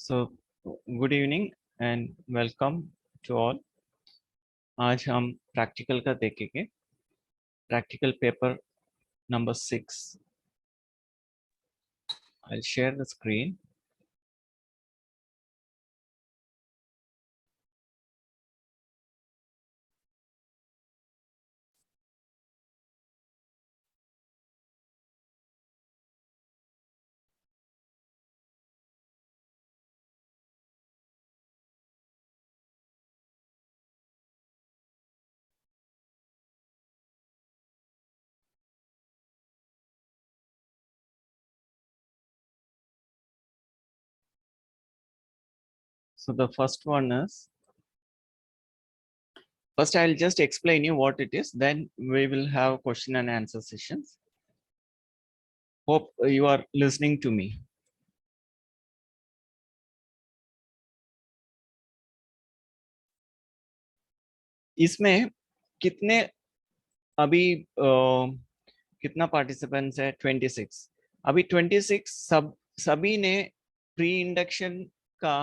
So good evening and welcome to all. आज हम practical का देखेंगे। Practical paper number 6। I share the screen. So the first one is, first I'll just explain you what it is, then we will have question and answer sessions. Hope you are listening to me. इसमें कितने अभी कितना participants है? 26। अभी 26 सभी ने pre induction का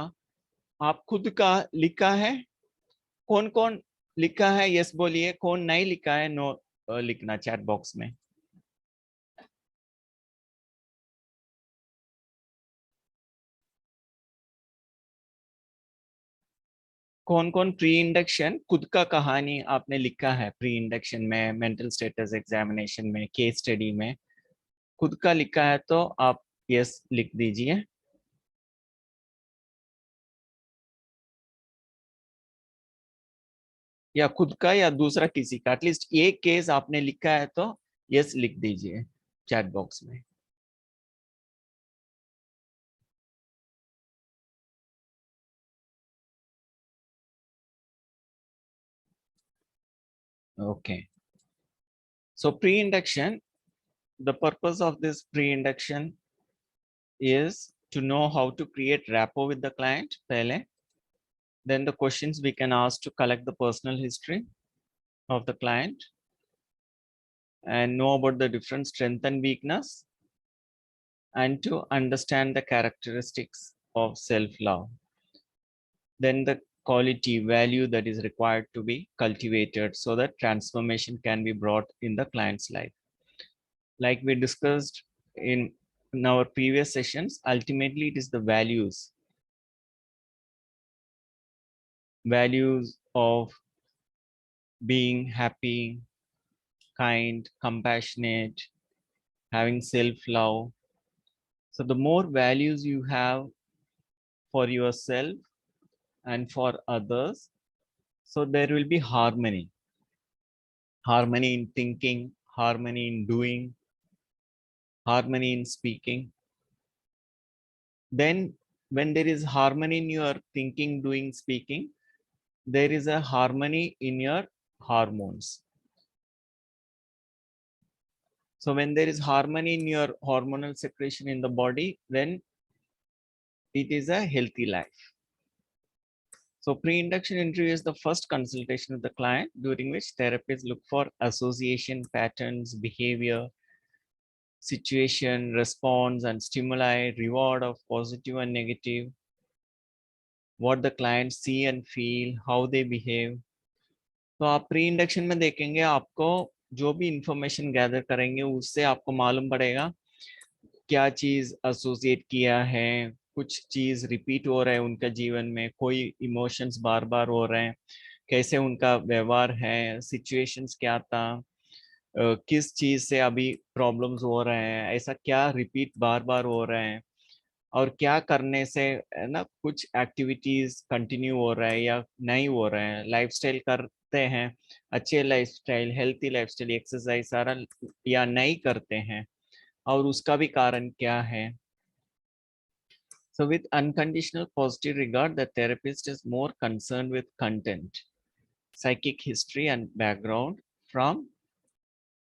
आप खुद का लिखा है? कौन कौन लिखा है यस बोलिए, कौन नहीं लिखा है नो लिखना चैट बॉक्स में। कौन कौन प्री इंडक्शन खुद का कहानी आपने लिखा है? प्री इंडक्शन में, मेंटल स्टेटस एग्जामिनेशन में, केस स्टडी में खुद का लिखा है तो आप यस लिख दीजिए। या खुद का या दूसरा किसी का, एटलीस्ट एक केस आपने लिखा है तो यस लिख दीजिए चैट बॉक्स में। Okay, so pre induction, the purpose of this pre-induction is to know how to create rapport with the client pehle. Then the questions we can ask to collect the personal history of the client and know about the different strength and weakness, and to understand the characteristics of self-love. Then the quality value that is required to be cultivated so that transformation can be brought in the client's life. Like we discussed in our previous sessions, ultimately it is the values of being happy, kind, compassionate, having self-love. So the more values you have for yourself and for others, so there will be harmony. Harmony in thinking, harmony in doing, harmony in speaking. Then when there is harmony in your thinking, doing, speaking, there is a harmony in your hormones. So when there is harmony in your hormonal secretion in the body, then it is a healthy life. So pre-induction interview is the first consultation with the client, during which therapists look for association patterns, behavior, situation, response, and stimuli, reward of positive and negative, what the clients see and feel, how they behave. तो आप pre induction में देखेंगे, आपको जो भी information gather करेंगे उससे आपको मालूम पड़ेगा क्या चीज एसोसिएट किया है, कुछ चीज रिपीट हो रहा है उनका जीवन में, कोई इमोशंस बार बार हो रहे हैं, कैसे उनका व्यवहार है, सिचुएशंस क्या था, किस चीज से अभी प्रॉब्लम्स हो रहे हैं, ऐसा क्या रिपीट बार बार हो रहे हैं, और क्या करने से है ना कुछ एक्टिविटीज कंटिन्यू हो रहा है या नहीं हो रहे हैं, लाइफस्टाइल करते हैं, अच्छे लाइफस्टाइल, हेल्थी लाइफस्टाइल, एक्सरसाइज सारा या नहीं करते हैं, और उसका भी कारण क्या है. So with unconditional positive regard, the therapist is more concerned with content, psychic history and background from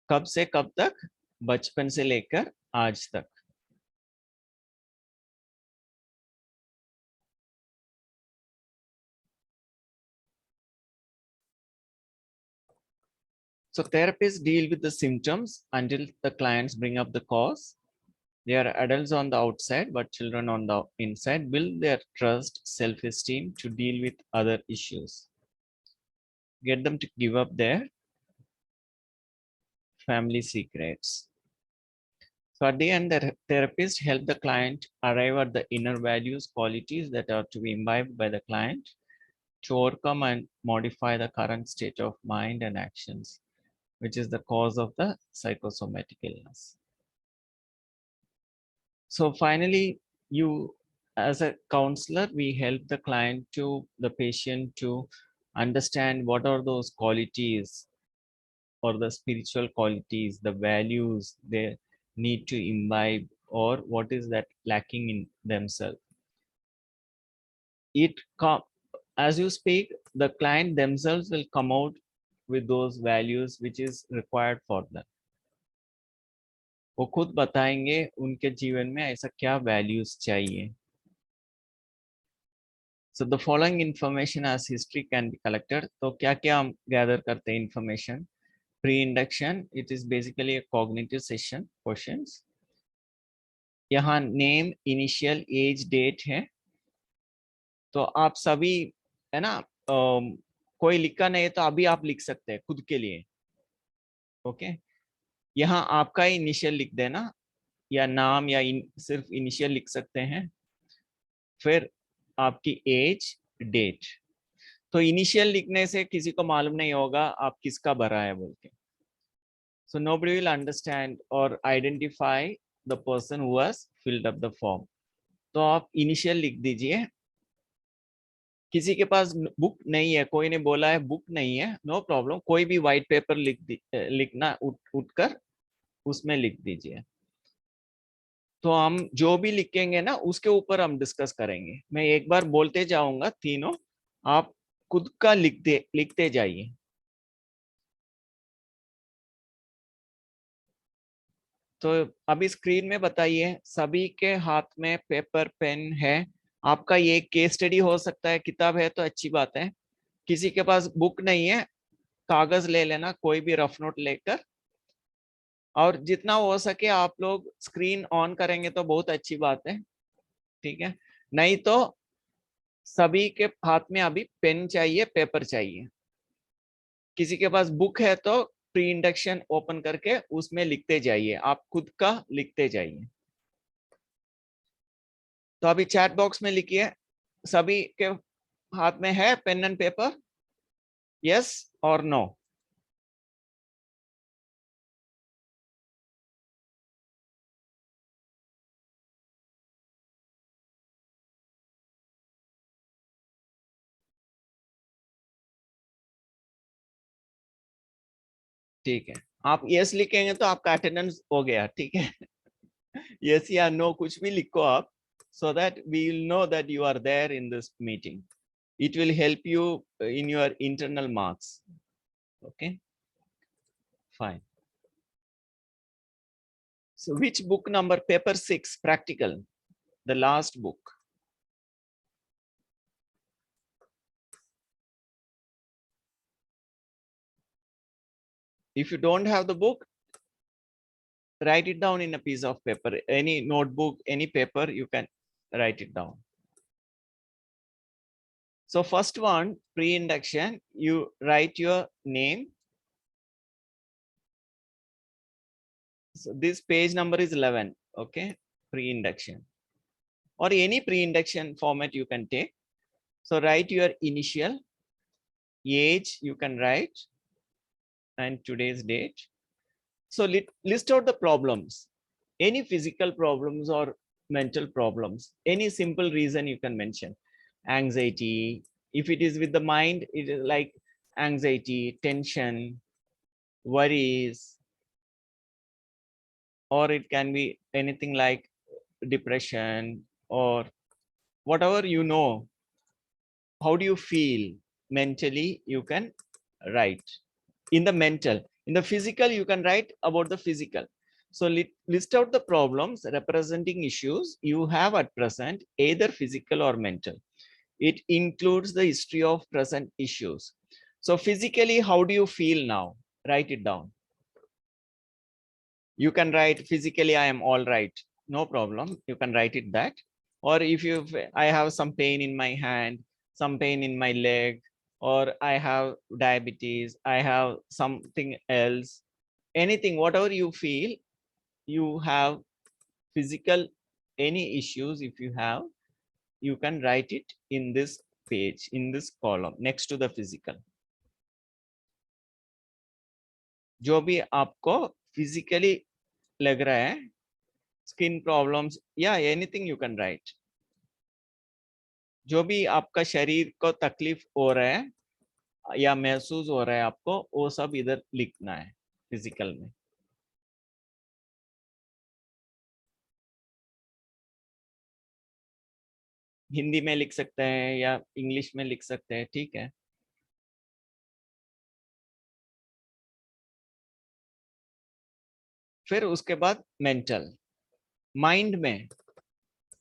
कब से कब तक, बचपन से लेकर आज तक. So therapists deal with the symptoms until the clients bring up the cause. They are adults on the outside, but children on the inside. Build their trust, self-esteem to deal with other issues. Get them to give up their family secrets. So at the end, the therapist help the client arrive at the inner values, qualities that are to be imbibed by the client to overcome and modify the current state of mind and actions, which is the cause of the psychosomatic illness. So finally, you as a counselor, we help the client to the patient to understand what are those qualities or the spiritual qualities, the values they need to imbibe, or what is that lacking in themselves. As you speak, the client themselves will come out with those values which is required for them. वो खुद बताएंगे उनके जीवन में ऐसा क्या values चाहिए. So the following information as history can be collected. तो क्या क्या हम gather करते हैं information. Pre-induction, it is basically a cognitive session questions. यहाँ name, initial, age, date है. तो आप सभी है ना, कोई लिखा नहीं है तो अभी आप लिख सकते हैं खुद के लिए. ओके, यहाँ आपका इनिशियल लिख देना या नाम या सिर्फ इनिशियल लिख सकते हैं. फिर आपकी एज, डेट. तो इनिशियल लिखने से किसी को मालूम नहीं होगा आप किसका भरा है बोल के. So nobody will understand or identify the person who has filled up the form. तो आप इनिशियल लिख दीजिए. किसी के पास बुक नहीं है, कोई ने बोला है बुक नहीं है, नो प्रॉब्लम, कोई भी व्हाइट पेपर लिखना उठकर उसमें लिख दीजिए. तो हम जो भी लिखेंगे ना उसके ऊपर हम डिस्कस करेंगे. मैं एक बार बोलते जाऊंगा तीनों, आप खुद का लिखते जाइए. तो अभी स्क्रीन में बताइए, सभी के हाथ में पेपर पेन है. आपका ये केस स्टडी हो सकता है, किताब है तो अच्छी बात है. किसी के पास बुक नहीं है, कागज ले लेना, कोई भी रफ नोट लेकर. और जितना हो सके आप लोग स्क्रीन ऑन करेंगे तो बहुत अच्छी बात है. ठीक है, नहीं तो सभी के हाथ में अभी पेन चाहिए, पेपर चाहिए. किसी के पास बुक है तो प्री इंडक्शन ओपन करके उसमें लिखते जाइए, आप खुद का लिखते जाइए. तो अभी चैट बॉक्स में लिखिए, सभी के हाथ में है पेन एंड पेपर, यस और नो. ठीक है, आप यस लिखेंगे तो आपका अटेंडेंस हो गया. ठीक है, यस या नो कुछ भी लिखो आप, so that we will know that you are there in this meeting. It will help you in your internal marks. Okay, fine. So which book number? Paper 6, practical, the last book. If you don't have the book, write it down in a piece of paper, any notebook, any paper, you can write it down. So first one, pre-induction, you write your name. So this page number is 11. Okay, pre-induction or any pre-induction format you can take. So write your initial, age you can write, and today's date. So list out the problems, any physical problems or mental problems, any simple reason you can mention. Anxiety, if it is with the mind, it is like anxiety, tension, worries, or it can be anything like depression or whatever you know. How do you feel mentally? You can write in the mental. In the physical, you can write about the physical. So list out the problems representing issues you have at present, either physical or mental. It includes the history of present issues. So physically, how do you feel now? Write it down. You can write physically, I am all right. no problem, you can write it that. Or if you, I have some pain in my hand, some pain in my leg, or I have diabetes, I have something else, anything, whatever you feel, you have physical, any issues if you have, you can write it in this page, in this column next to the physical. जो भी आपको physically लग रहा है, skin problems या anything you can write. जो भी आपका शरीर को तकलीफ हो रहा है या महसूस हो रहा है आपको, वो सब इधर लिखना है फिजिकल में. हिंदी में लिख सकते हैं या इंग्लिश में लिख सकते हैं, ठीक है. फिर उसके बाद मेंटल, माइंड में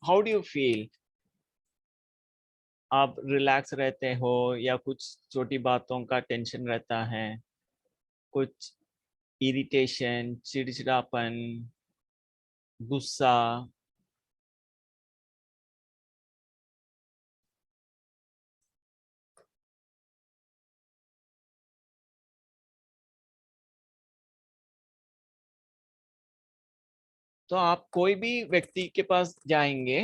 हाउ डू यू फील, आप रिलैक्स रहते हो या कुछ छोटी बातों का टेंशन रहता है, कुछ इरिटेशन, चिड़चिड़ापन, गुस्सा. तो आप कोई भी व्यक्ति के पास जाएंगे,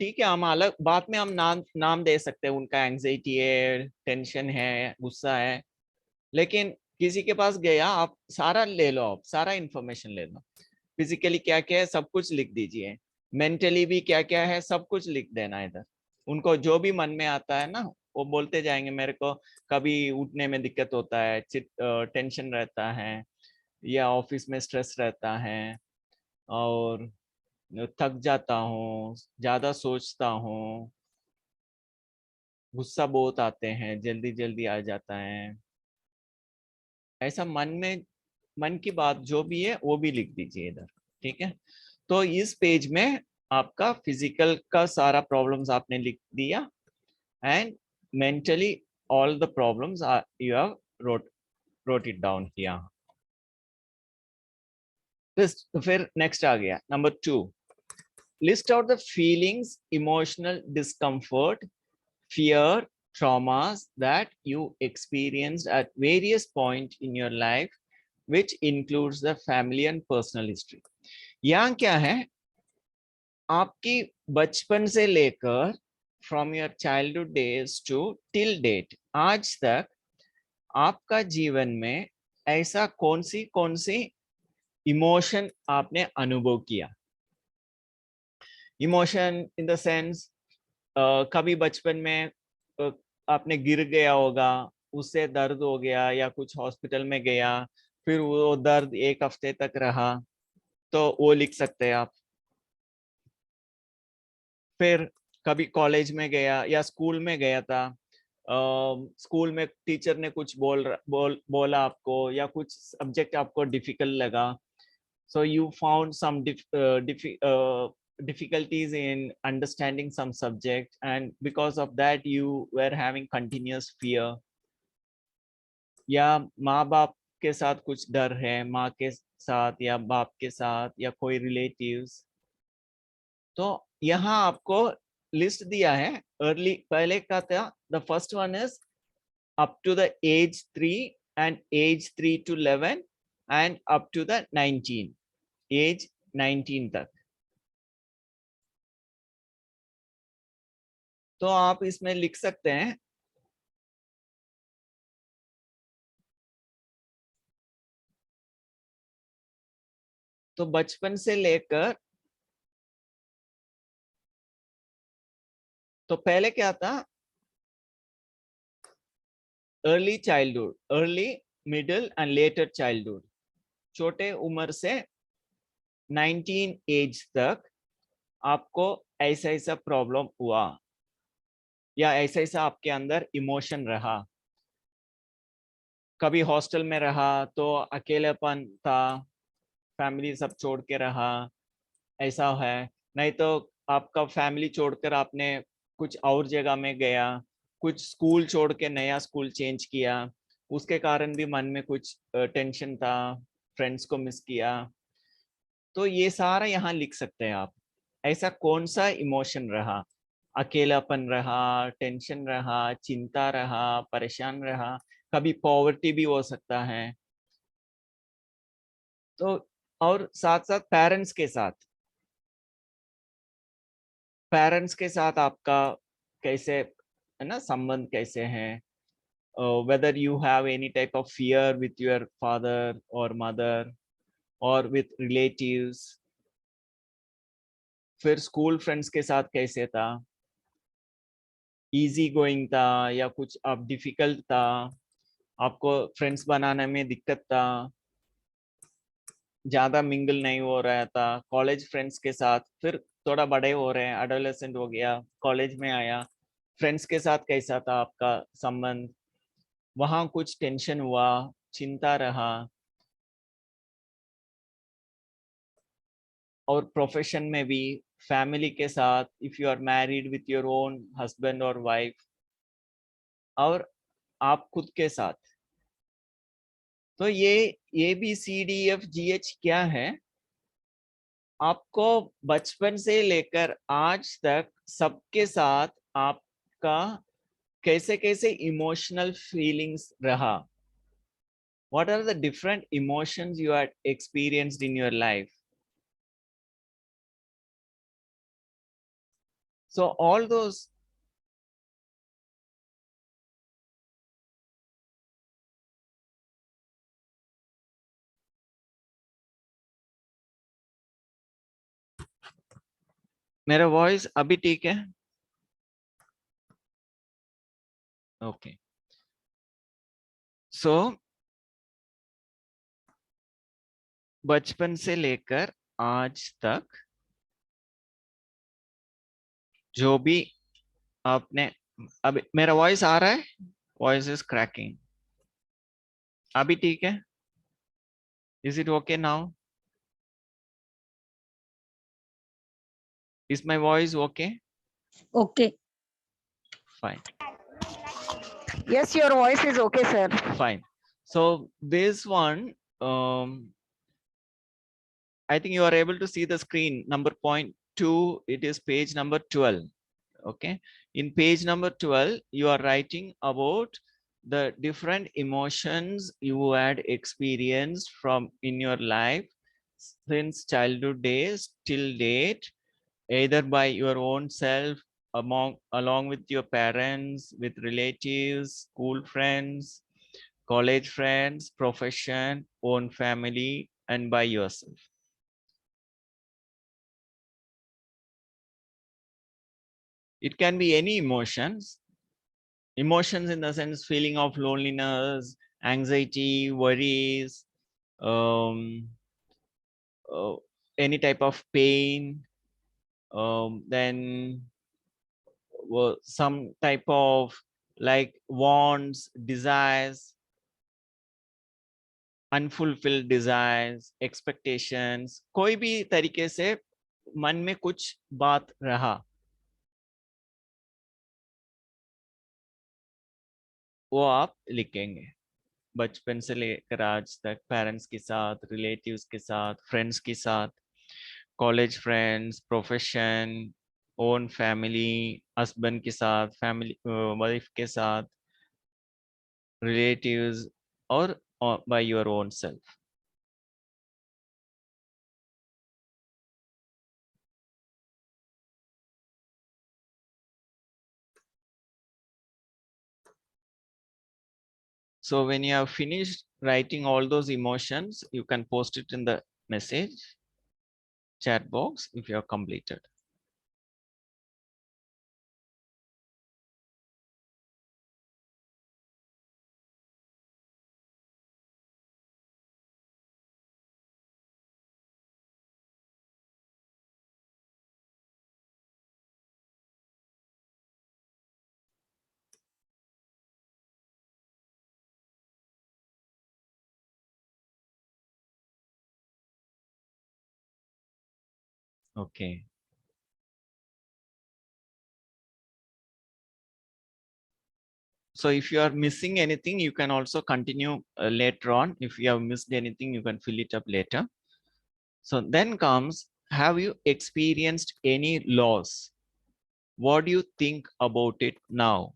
ठीक है, हम अलग बात में हम नाम दे सकते हैं, उनका एंजाइटी है, टेंशन है, गुस्सा है, लेकिन किसी के पास गया, आप सारा ले लो, आप सारा इंफॉर्मेशन ले लो, फिजिकली क्या क्या है सब कुछ लिख दीजिए, मेंटली भी क्या क्या है सब कुछ लिख देना इधर. उनको जो भी मन में आता है ना, वो बोलते जाएंगे, मेरे को कभी उठने में दिक्कत होता है, टेंशन रहता है, या ऑफिस में स्ट्रेस रहता है, और थक जाता हूँ, ज्यादा सोचता हूँ, गुस्सा बहुत आते हैं, जल्दी जल्दी आ जाता है, ऐसा मन में, मन की बात जो भी है वो भी लिख दीजिए इधर, ठीक है. तो इस पेज में आपका फिजिकल का सारा प्रॉब्लम्स आपने लिख दिया, and mentally all the problems you have wrote it down here. फिर नेक्स्ट आ गया number 2, list out the feelings, emotional discomfort, fear, traumas that you experienced at various points in your life, which includes the family and personal history. यहाँ क्या है, आपकी बचपन से लेकर from your childhood days to till date, आज तक आपका जीवन में ऐसा कौन सी इमोशन आपने अनुभव किया. इमोशन इन द सेंस, कभी बचपन में आपने गिर गया होगा, उससे दर्द हो गया, या कुछ हॉस्पिटल में गया, फिर वो दर्द 1 हफ्ते तक रहा, तो वो लिख सकते हैं आप. फिर कभी कॉलेज में गया या स्कूल में गया था, स्कूल में टीचर ने कुछ बोला आपको, या कुछ सब्जेक्ट आपको डिफिकल्ट लगा, so you found some difficulties in understanding some subject, and because of that you were having continuous fear. या माँ बाप के साथ कुछ डर है, माँ के साथ या बाप के साथ या कोई रिलेटिव्स, तो यहाँ आपको लिस्ट दिया है. अर्ली पहले का था, the first one is up to the age 3 and age 3 to 11 and up to the 19, as 19 तक. तो आप इसमें लिख सकते हैं, तो बचपन से लेकर, तो पहले क्या था, early childhood, early, middle and later childhood, छोटे उम्र से 19 एज तक आपको ऐसा ऐसा प्रॉब्लम हुआ, या ऐसा ऐसा आपके अंदर इमोशन रहा. कभी हॉस्टल में रहा तो अकेलेपन था, फैमिली सब छोड़ के रहा, ऐसा है. नहीं तो आपका फैमिली छोड़कर आपने कुछ और जगह में गया, कुछ स्कूल छोड़ के नया स्कूल चेंज किया, उसके कारण भी मन में कुछ टेंशन था, फ्रेंड्स को मिस किया. तो ये सारा यहाँ लिख सकते हैं आप। ऐसा कौन सा इमोशन रहा, अकेलापन रहा, टेंशन रहा, चिंता रहा, परेशान रहा, कभी पॉवर्टी भी हो सकता है। तो और साथ साथ पेरेंट्स के साथ आपका कैसे है ना, संबंध कैसे हैं, whether you have any type of fear with your father or mother or with relatives। फिर स्कूल फ्रेंड्स के साथ कैसे था, इजी गोइंग था या कुछ अब डिफिकल्ट था, आपको फ्रेंड्स बनाने में दिक्कत था, ज्यादा मिंगल नहीं हो रहा था कॉलेज फ्रेंड्स के साथ, फिर थोड़ा बड़े हो रहे हैं, एडोलेसेंट हो गया, कॉलेज में आया, फ्रेंड्स के साथ कैसा था आपका संबंध, वहां कुछ टेंशन हुआ, चिंता रहा, और प्रोफेशन में भी, फैमिली के साथ, if you are married with your own husband और वाइफ, और आप खुद के साथ। तो ये ABCDFGH क्या है, आपको बचपन से लेकर आज तक सबके साथ आपका कैसे कैसे इमोशनल फीलिंग्स रहा, what are the different emotions you had experienced in your life। So all those, मेरा वॉइस अभी ठीक है? ओके, सो बचपन से लेकर आज तक जो भी आपने, अभी मेरा वॉइस आ रहा है? Voice is cracking. अभी ठीक है? Is it okay now? Is my voice okay? Okay. Fine, Yes, your voice is okay, sir. fine. So this one, I think you are able to see the screen number point 2. It is page number 12. Okay, in page number 12 you are writing about the different emotions you had experienced from in your life since childhood days till date, either by your own self, along with your parents, with relatives, school friends, college friends, profession, own family, and by yourself. It can be any emotions in the sense feeling of loneliness, anxiety, worries, um, uh, any type of pain, then some type of like wants, desires, unfulfilled desires, expectations, कोई भी तरीके से मन में कुछ बात रहा, वो आप लिखेंगे। बचपन से लेकर आज तक पेरेंट्स के साथ, रिलेटिव्स के साथ, फ्रेंड्स के साथ, college friends, profession, own family, husband के साथ, फैमिली वाइफ के साथ, रिलेटिव्स, और by your own self. So when you have finished writing all those emotions, you can post it in the message chat box if you have completed. Okay. So if you are missing anything, you can also continue later on. If you have missed anything, you can fill it up later. So then comes, have you experienced any loss? What do you think about it now?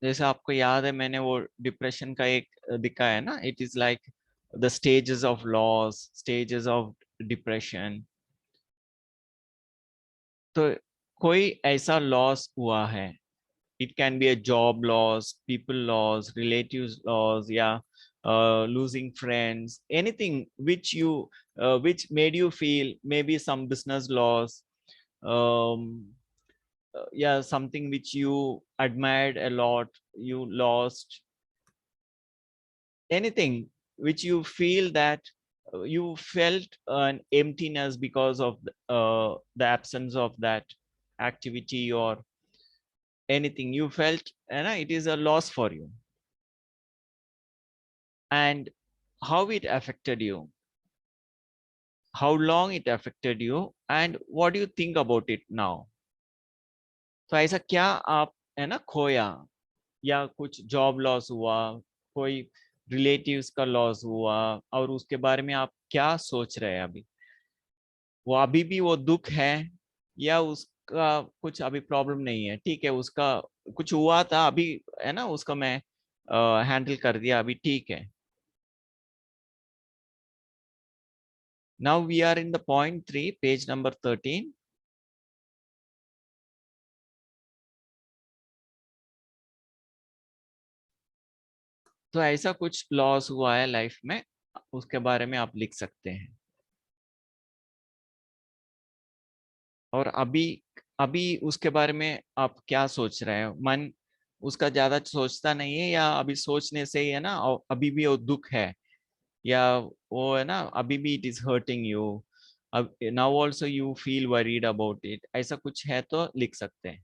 जैसे आपको याद है मैंने वो depression का एक दिखाया है ना, it is like the stages of loss, stages of depression. तो कोई ऐसा लॉस हुआ है, it can be a job loss, people loss, relatives loss, yeah, losing friends, anything which you which made you feel, maybe some business loss, um, yeah, something which you admired a lot, you lost, anything which you feel that you felt an emptiness because of the absence of that activity, or anything you felt, and it is a loss for you, and how it affected you, how long it affected you, and what do you think about it now? तो ऐसा क्या आप है ना खोया, या कुछ job loss हुआ, कोई रिलेटिव्स का लॉस हुआ, और उसके बारे में आप क्या सोच रहे हैं अभी? वो अभी भी वो दुख है, या उसका कुछ अभी प्रॉब्लम नहीं है, ठीक है, उसका कुछ हुआ था अभी, है ना, उसका मैं हैंडल कर दिया, अभी ठीक है। Now we are in the point 3, page number 13. तो ऐसा कुछ लॉस हुआ है लाइफ में, उसके बारे में आप लिख सकते हैं। और अभी अभी उसके बारे में आप क्या सोच रहे हो? मन उसका ज्यादा सोचता नहीं है, या अभी सोचने से ही है ना, अभी भी वो दुख है, या वो है ना अभी भी इट इज हर्टिंग यू, अब now also you feel worried about it, ऐसा कुछ है तो लिख सकते हैं।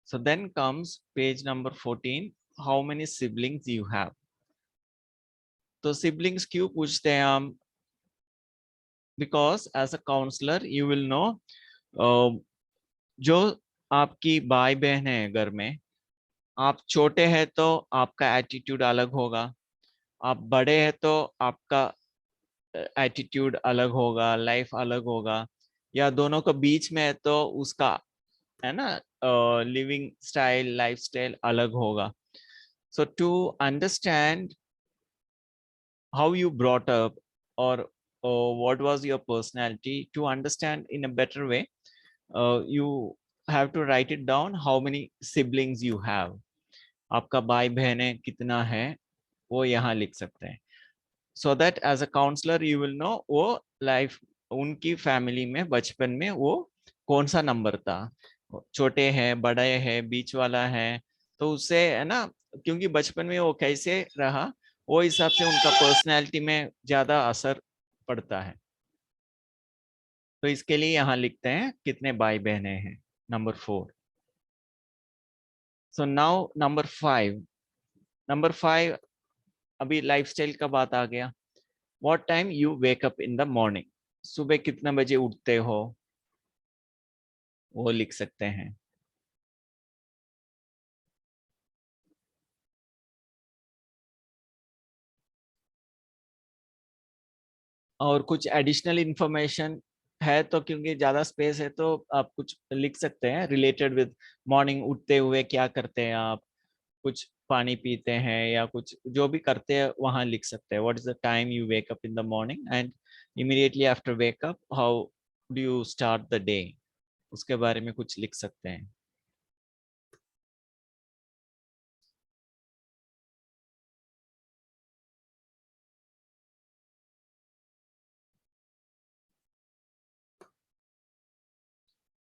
So then comes page number 14, how many siblings you have? तो siblings क्यों पूछते हैं हम? Because as a counselor you will know, जो आपकी भाई बहन है घर में, आप छोटे हैं तो आपका एटीट्यूड अलग होगा, आप बड़े हैं तो आपका एटीट्यूड अलग होगा, लाइफ अलग होगा, या दोनों के बीच में है तो उसका है ना लिविंग स्टाइल, लाइफ स्टाइल अलग होगा। So to understand how you brought up, or what was your personality, to understand in a better way, you have to write it down, how many siblings you have, आपका भाई बहनें कितना है, वो यहाँ लिख सकते हैं। So that as a counselor you will know वो लाइफ उनकी फैमिली में बचपन में वो कौन सा नंबर था, छोटे हैं, बड़े हैं, बीच वाला है, तो उससे है ना, क्योंकि बचपन में वो कैसे रहा, वो हिसाब से उनका पर्सनैलिटी में ज्यादा असर पड़ता है। तो इसके लिए यहाँ लिखते हैं कितने भाई बहने हैं, नंबर 4। सो नाउ नंबर 5 अभी लाइफस्टाइल का बात आ गया। What time you wake up in the morning, सुबह कितने बजे उठते हो, वो लिख सकते हैं। और कुछ एडिशनल इंफॉर्मेशन है तो, क्योंकि ज्यादा स्पेस है तो आप कुछ लिख सकते हैं रिलेटेड विद मॉर्निंग, उठते हुए क्या करते हैं आप, कुछ पानी पीते हैं या कुछ जो भी करते हैं वहां लिख सकते हैं। What is the time you wake up in the morning, and immediately after wake up how do you start the day, उसके बारे में कुछ लिख सकते हैं।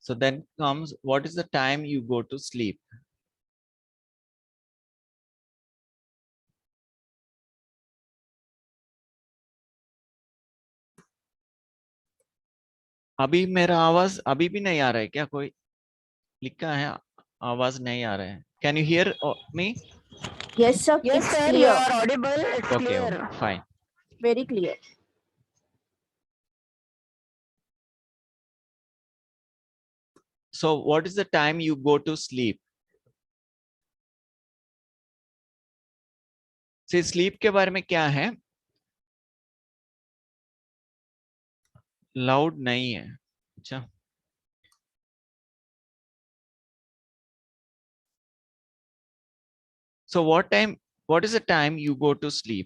So then comes, what is the time you go to sleep? अभी मेरा आवाज अभी भी नहीं आ रहा है क्या? कोई लिखा है आवाज नहीं आ रहा है? Can you hear me? Yes, sir. Yes, It's sir, you clear. are audible. It's Okay, clear. fine. Very clear. So what is the time you go to sleep? से स्लीप के बारे में क्या है, लाउड नहीं है, अच्छा। So what is the time you go to sleep,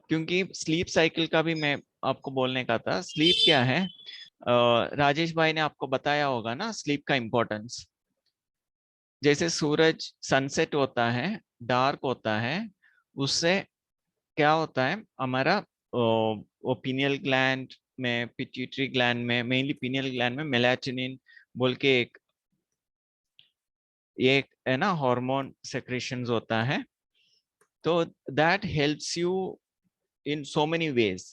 क्योंकि स्लीप साइकिल का भी मैं आपको बोलने का था। स्लीप क्या है, राजेश भाई ने आपको बताया होगा ना स्लीप का इम्पोर्टेंस। जैसे सूरज सनसेट होता है, डार्क होता है, उससे क्या होता है, हमारा पिनियल ग्लैंड में, पिट्यूटरी ग्लैंड में, मेनली पिनियल ग्लैंड में मेलाटोनिन बोल के एक है ना हार्मोन सेक्रेशंस होता है। तो that helps you in so many ways.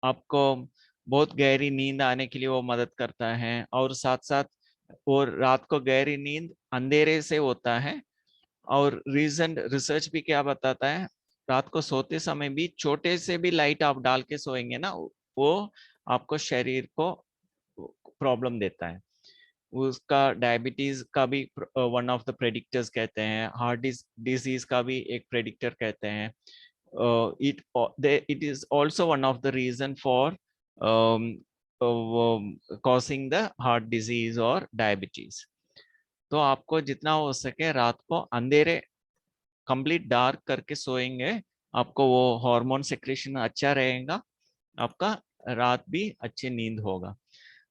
आपको बहुत गहरी नींद आने के लिए वो मदद करता है, और साथ साथ और रात को गहरी नींद अंधेरे से होता है। और रीजन रिसर्च भी क्या बताता है, रात को सोते समय भी छोटे से भी लाइट आप डाल के सोएंगे ना, वो आपको शरीर को प्रॉब्लम देता है। उसका डायबिटीज का भी वन ऑफ द प्रेडिक्टर्स कहते हैं, हार्ट डिजीज का भी एक प्रेडिक्टर कहते हैं। it is also one of the reason for causing the heart disease or diabetes। तो आपको जितना हो सके रात को अंधेरे कंप्लीट डार्क करके सोएंगे, आपको वो हार्मोन सेक्रेशन अच्छा रहेगा, आपका रात भी अच्छी नींद होगा।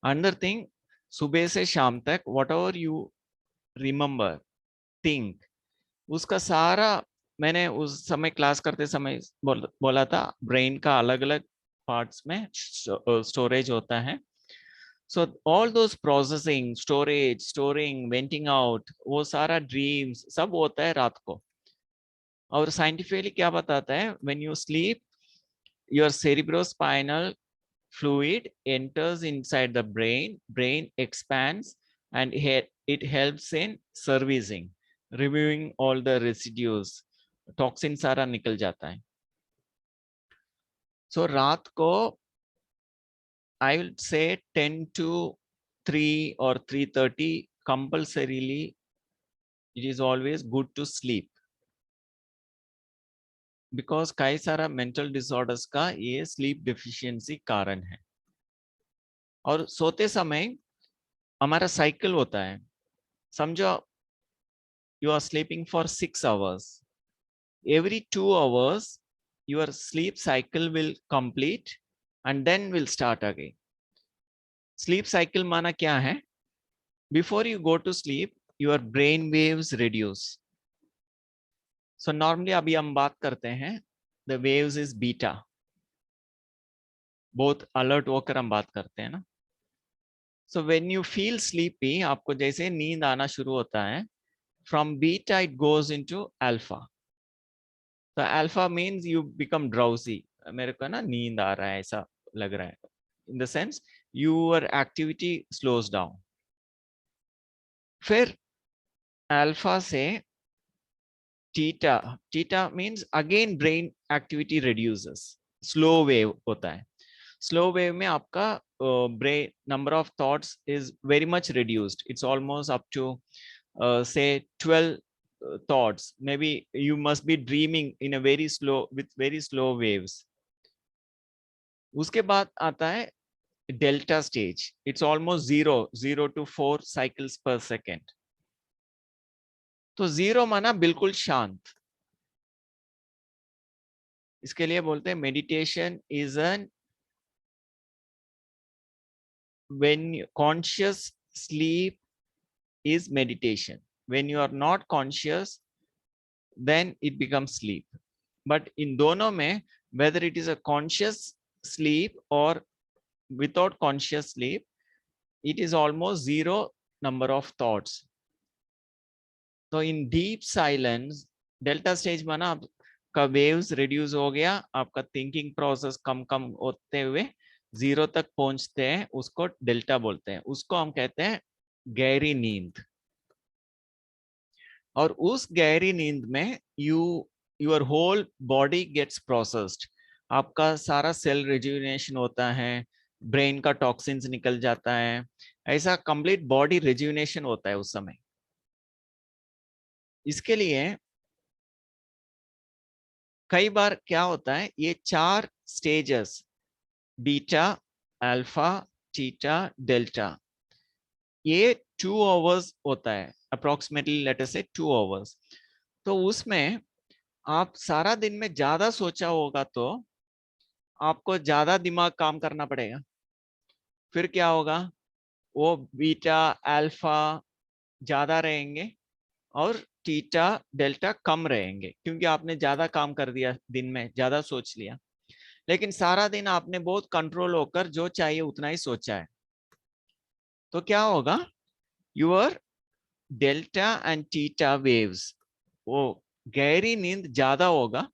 अनदर थिंग, सुबह से शाम तक what ever you remember, think, उसका सारा, मैंने उस समय क्लास करते समय बोला था ब्रेन का अलग अलग पार्ट्स में स्टोरेज होता है। So all those processing, storage, storing, venting out, वो सारा ड्रीम्स सब होता है रात को। और साइंटिफिकली क्या बताता है, when you sleep your cerebrospinal fluid enters inside the brain expands, and it helps in servicing, removing all the residues, toxin सारा निकल जाता है। सो रात को I will say 10 to 3 or 3:30 compulsorily it is always good to sleep, because कई सारा mental disorders का ये स्लीप डिफिशियंसी कारण है। और सोते समय हमारा साइकिल होता है, समझो you are sleeping for 6 hours, every 2 hours your sleep cycle will complete and then will start again। sleep cycle माना क्या है, before you go to sleep your brain waves reduce। so normally अभी हम बात करते हैं the waves is beta, बहुत alert होकर हम बात करते हैं ना। so when you feel sleepy, आपको जैसे नींद आना शुरू होता है, from beta it goes into alpha। तो alpha means you become drowsy, मेरे को ना नींद आ रहा है ऐसा लग रहा है, in the sense your activity slows down. फिर अल्फा से theta, theta means again brain activity reduces, slow wave होता है। स्लो वेव में आपका brain number of thoughts is very much reduced, it's almost up to say 12 thoughts, maybe you must be dreaming in a very slow, with very slow waves। उसके बाद आता है delta stage, it's almost 0 to 4 cycles पर second. तो 0 माना बिल्कुल शांत, इसके लिए बोलते हैं meditation is an when conscious sleep is meditation, when you are not conscious then it becomes sleep। but in दोनों में, whether it is a conscious sleep or without conscious sleep, it is almost 0 number of thoughts। तो in deep silence, delta stage माना आपका waves reduce हो गया, आपका thinking process कम कम होते हुए 0 तक पहुंचते हैं, उसको डेल्टा बोलते हैं, उसको हम कहते हैं गहरी नींद। और उस गहरी नींद में your whole body gets processed, आपका सारा सेल रिज्यूनेशन होता है, ब्रेन का टॉक्सिन्स निकल जाता है, ऐसा कंप्लीट बॉडी रिज्यूनेशन होता है उस समय। इसके लिए कई बार क्या होता है, ये 4 stages beta, alpha, theta, delta, ये 2 आवर्स होता है अप्रोक्सीमेटली, लेट अस से 2 आवर्स। तो उसमें आप सारा दिन में ज्यादा सोचा होगा तो आपको ज्यादा दिमाग काम करना पड़ेगा। फिर क्या होगा, वो बीटा अल्फा ज्यादा रहेंगे और थीटा डेल्टा कम रहेंगे, क्योंकि आपने ज्यादा काम कर दिया, दिन में ज्यादा सोच लिया। लेकिन सारा दिन आपने बहुत कंट्रोल होकर जो चाहिए उतना ही सोचा है, तो क्या होगा, your delta and theta waves, वो गहरी नींद ज्यादा होगा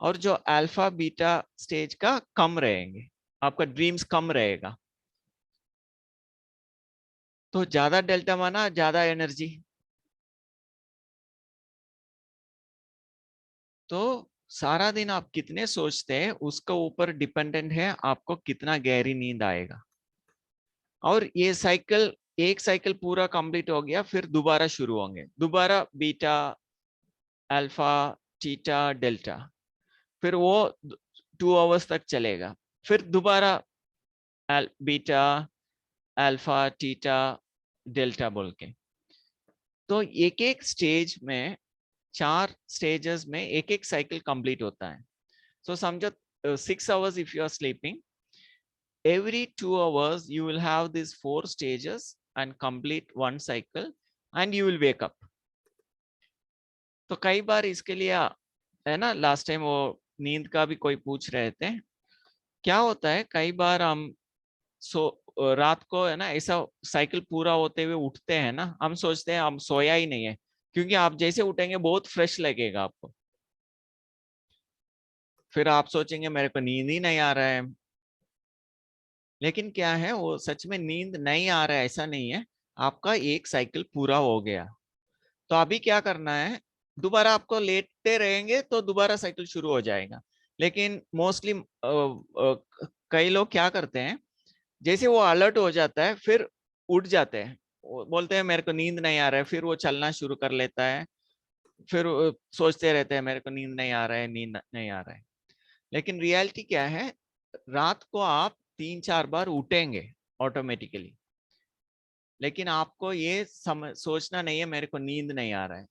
और जो अल्फा बीटा स्टेज का कम रहेंगे, आपका ड्रीम्स कम रहेगा। तो ज्यादा डेल्टा माना ज्यादा एनर्जी, तो सारा दिन आप कितने सोचते हैं उसके ऊपर डिपेंडेंट है आपको कितना गहरी नींद आएगा। और ये साइकिल, एक साइकिल पूरा कंप्लीट हो गया, फिर दोबारा शुरू होंगे, दोबारा बीटा अल्फा थीटा डेल्टा, फिर वो 2 आवर्स तक चलेगा, फिर दोबारा बीटा अल्फा थीटा डेल्टा बोल के। तो एक एक स्टेज में, 4 स्टेजेस में एक एक साइकिल कंप्लीट होता है। सो समझो 6 hours if you are sleeping, every 2 hours you will have these 4 stages and complete one cycle and you will wake up. तो कई बार इसके लिए है ना, लास्ट टाइम वो नींद का भी कोई पूछ रहे थे, क्या होता है कई बार हम रात को है ना ऐसा साइकिल पूरा होते हुए उठते हैं ना, हम सोचते हैं हम सोया ही नहीं है, क्योंकि आप जैसे उठेंगे बहुत फ्रेश लगेगा आपको, फिर आप सोचेंगे मेरे को नींद ही नहीं आ रहा है। लेकिन क्या है, वो सच में नींद नहीं आ रहा है ऐसा नहीं है, आपका एक साइकिल पूरा हो गया। तो अभी क्या करना है, दोबारा आपको लेटते रहेंगे तो दोबारा साइकिल शुरू हो जाएगा। लेकिन मोस्टली कई लोग क्या करते हैं, जैसे वो अलर्ट हो जाता है फिर उठ जाते हैं, वो बोलते हैं मेरे को नींद नहीं आ रहा है, फिर वो चलना शुरू कर लेता है, फिर सोचते रहते हैं मेरे को नींद नहीं आ रहा है, नींद नहीं आ रहा है। लेकिन रियलिटी क्या है, रात को आप 3-4 बार उठेंगे ऑटोमेटिकली, लेकिन आपको ये सोचना नहीं है मेरे को नींद नहीं आ रहा है,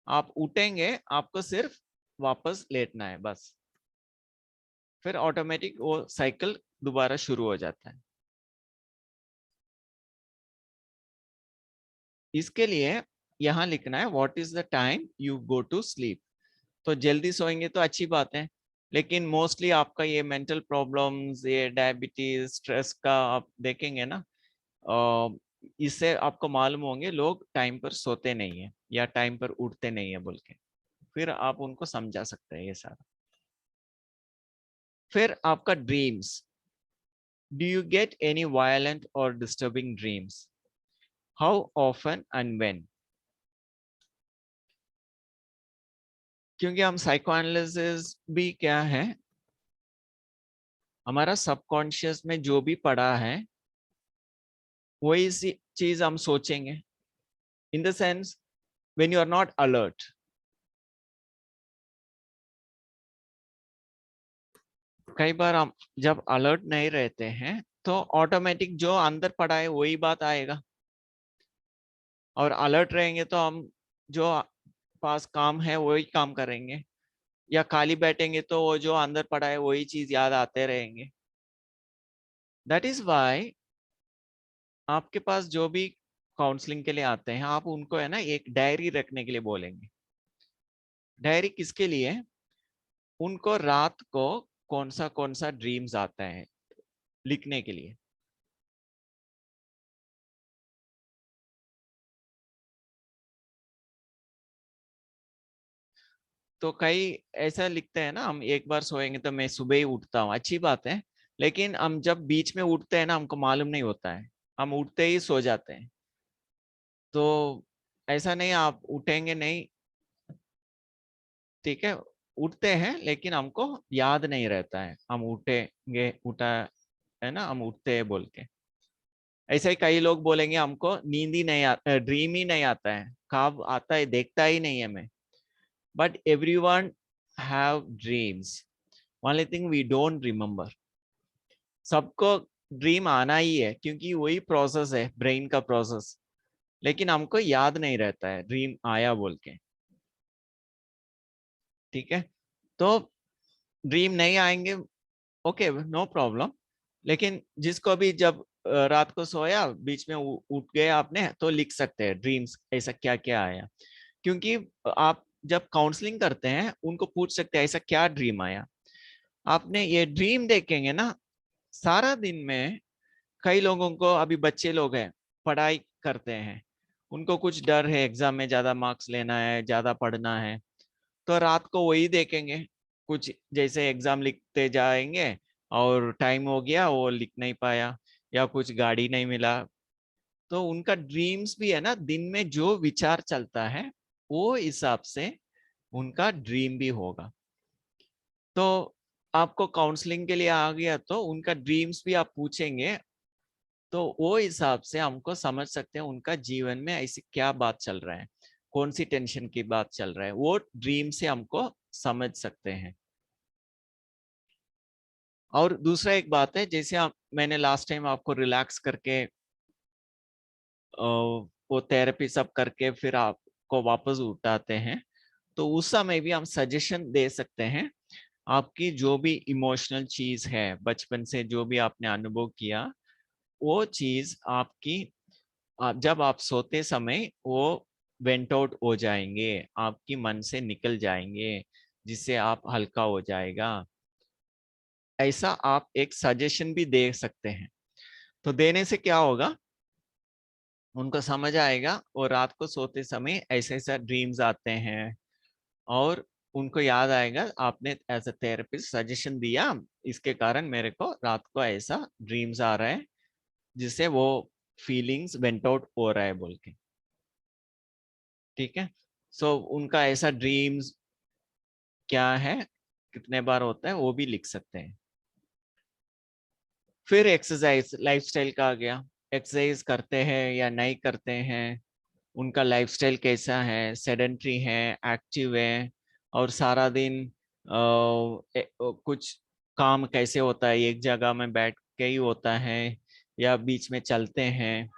आप उठेंगे, आपको सिर्फ वापस लेटना है बस, फिर ऑटोमेटिक वो साइकिल दोबारा शुरू हो जाता है। इसके लिए यहाँ लिखना है what is the time you go to sleep. तो जल्दी सोएंगे तो अच्छी बात है, लेकिन मोस्टली आपका ये मेंटल प्रॉब्लम्स, ये डायबिटीज, स्ट्रेस का आप देखेंगे ना, इससे आपको मालूम होंगे लोग टाइम पर सोते नहीं है या टाइम पर उठते नहीं है बोल के, फिर आप उनको समझा सकते हैं ये सारा। फिर आपका dreams, do you get any violent or disturbing dreams, how often and when. क्योंकि हम साइको एनालिसिस भी क्या है, हमारा सबकॉन्शियस में जो भी पड़ा है वही चीज हम सोचेंगे, in the sense when you are not alert. कई बार हम जब अलर्ट नहीं रहते हैं तो ऑटोमेटिक जो अंदर पड़ा है वही बात आएगा, और अलर्ट रहेंगे तो हम जो पास काम है वही काम करेंगे, या खाली बैठेंगे तो वो जो अंदर पड़ा है वही चीज याद आते रहेंगे। दैट इज वाई आपके पास जो भी काउंसलिंग के लिए आते हैं आप उनको है ना एक डायरी रखने के लिए बोलेंगे। डायरी किसके लिए, उनको रात को कौन सा ड्रीम्स आता है लिखने के लिए। तो कई ऐसा लिखते हैं ना, हम एक बार सोएंगे तो मैं सुबह ही उठता हूँ, अच्छी बात है, लेकिन हम जब बीच में उठते हैं ना हमको मालूम नहीं होता है, हम उठते ही सो जाते हैं। तो ऐसा नहीं आप उठेंगे नहीं, ठीक है, उठते हैं लेकिन हमको याद नहीं रहता है हम उठेंगे, उठा है ना, हम उठते हैं बोल के। ऐसे ही कई लोग बोलेंगे हमको नींद ही नहीं आता, ड्रीम ही नहीं आता है, ख्वाब आता है देखता ही नहीं है मैं। But everyone have dreams. Only thing we don't remember. सबको ड्रीम आना ही है क्योंकि वही प्रोसेस है ब्रेन का प्रोसेस, लेकिन हमको याद नहीं रहता है ड्रीम आया बोल के। ठीक है, तो ड्रीम नहीं आएंगे, ओके नो प्रॉब्लम। लेकिन जिसको भी जब रात को सोया बीच में उठ गए आपने, तो लिख सकते हैं ड्रीम्स ऐसा क्या क्या आया। क्योंकि आप जब काउंसलिंग करते हैं उनको पूछ सकते हैं ऐसा क्या ड्रीम आया। आपने ये ड्रीम देखेंगे ना सारा दिन में। कई लोगों को, अभी बच्चे लोग हैं पढ़ाई करते हैं, उनको कुछ डर है एग्जाम में ज्यादा मार्क्स लेना है, ज्यादा पढ़ना है, तो रात को वही देखेंगे। कुछ जैसे एग्जाम लिखते जाएंगे और टाइम हो गया वो लिख नहीं पाया, या कुछ गाड़ी नहीं मिला, तो उनका ड्रीम्स भी है ना, दिन में जो विचार चलता है वो हिसाब से उनका ड्रीम भी होगा। तो आपको काउंसलिंग के लिए आ गया तो उनका ड्रीम्स भी आप पूछेंगे, तो वो हिसाब से हमको समझ सकते हैं उनका जीवन में ऐसी क्या बात चल रहा है, कौन सी टेंशन की बात चल रहा है, वो ड्रीम से हमको समझ सकते हैं। और दूसरा एक बात है, जैसे मैंने लास्ट टाइम आपको रिलैक्स करके वो थेरेपी सब करके फिर आपको वापस उठाते हैं, तो उस समय भी हम सजेशन दे सकते हैं। आपकी जो भी इमोशनल चीज है बचपन से, जो भी आपने अनुभव किया, वो चीज आपकी जब आप सोते समय वो वेंट आउट हो जाएंगे, आपकी मन से निकल जाएंगे, जिससे आप हल्का हो जाएगा। ऐसा आप एक सजेशन भी दे सकते हैं। तो देने से क्या होगा, उनको समझ आएगा और रात को सोते समय ऐसे ऐसा ड्रीम्स आते हैं, और उनको याद आएगा आपने एज अ थेरेपिस्ट सजेशन दिया, इसके कारण मेरे को रात को ऐसा ड्रीम्स आ रहा है, जिससे वो फीलिंग्स वेंट आउट हो रहा है बोल के। ठीक है, सो उनका ऐसा ड्रीम्स क्या है, कितने बार होता है, वो भी लिख सकते हैं। फिर एक्सरसाइज लाइफस्टाइल का आ गया। एक्सरसाइज करते हैं या नहीं करते हैं, उनका लाइफस्टाइल कैसा है, सेडेंट्री है, एक्टिव है, और सारा दिन कुछ काम कैसे होता है, एक जगह में बैठ के ही होता है या बीच में चलते हैं,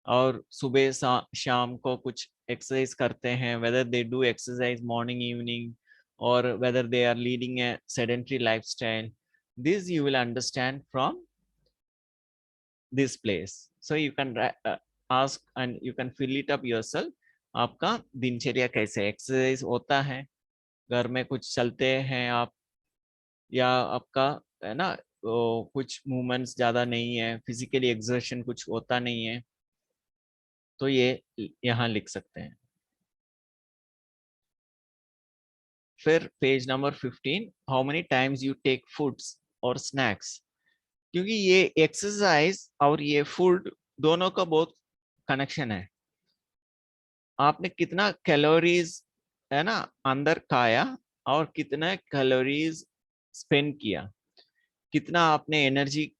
और सुबह शाम को कुछ एक्सरसाइज करते हैं, whether they do exercise morning evening or whether they are leading a sedentary lifestyle, this you will understand from this place. So you can ask and you can fill it up yourself, आपका दिनचर्या कैसे, exercise होता है, घर में कुछ चलते हैं आप, या आपका है ना कुछ मूवमेंट्स ज्यादा नहीं है, फिजिकली एक्सर्शन कुछ होता नहीं है, तो ये यहाँ लिख सकते हैं। फिर page number 15, how many times you take foods और स्नैक्स। क्योंकि ये एक्सरसाइज और ये फूड दोनों का बहुत कनेक्शन है। आपने कितना कैलोरीज है ना अंदर खाया, और कितना कैलोरीज स्पेंड किया, कितना आपने एनर्जी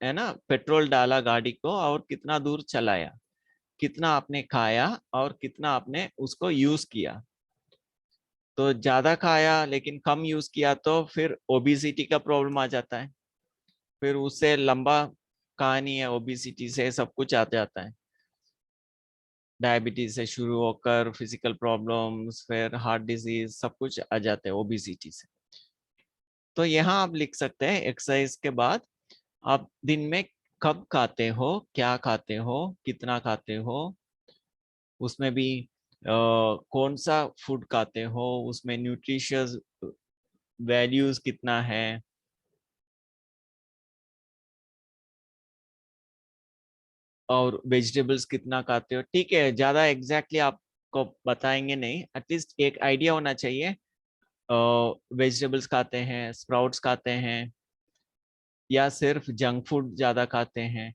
है ना पेट्रोल डाला गाड़ी को, और कितना दूर चलाया, कितना आपने खाया और कितना आपने उसको यूज किया। तो ज्यादा खाया लेकिन कम यूज किया तो फिर ओबिसिटी का प्रॉब्लम आ जाता है, फिर उससे लंबा कहानी है, ओबिसिटी से सब कुछ आ जाता है, डायबिटीज से शुरू होकर फिजिकल प्रॉब्लम्स, फिर हार्ट डिजीज, सब कुछ आ जाते हैं ओबिसिटी से। तो यहाँ आप लिख सकते हैं एक्सरसाइज के बाद आप दिन में कब खाते हो, क्या खाते हो, कितना खाते हो, उसमें भी कौन सा फूड खाते हो, उसमें न्यूट्रिशियस वैल्यूज कितना है, और वेजिटेबल्स कितना खाते हो। ठीक है, ज्यादा एग्जैक्टली आपको बताएंगे नहीं, एटलीस्ट एक आइडिया होना चाहिए। वेजिटेबल्स खाते हैं, स्प्राउट्स खाते हैं, या सिर्फ जंक फूड ज्यादा खाते हैं,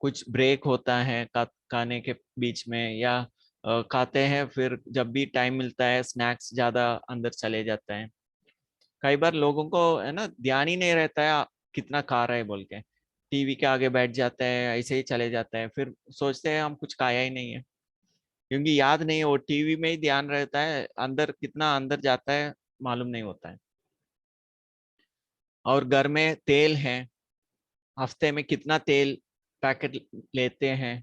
कुछ ब्रेक होता है खाने के बीच में, या खाते हैं फिर जब भी टाइम मिलता है स्नैक्स ज्यादा अंदर चले जाता है। कई बार लोगों को है ना ध्यान ही नहीं रहता है कितना खा रहा है बोल के, टीवी के आगे बैठ जाते हैं, ऐसे ही चले जाते हैं, फिर सोचते हैं हम कुछ खाया ही नहीं है, क्योंकि याद नहीं है, वो टीवी में ही ध्यान रहता है, अंदर कितना अंदर जाता है मालूम नहीं होता है। और घर में तेल है, हफ्ते में कितना तेल पैकेट लेते हैं,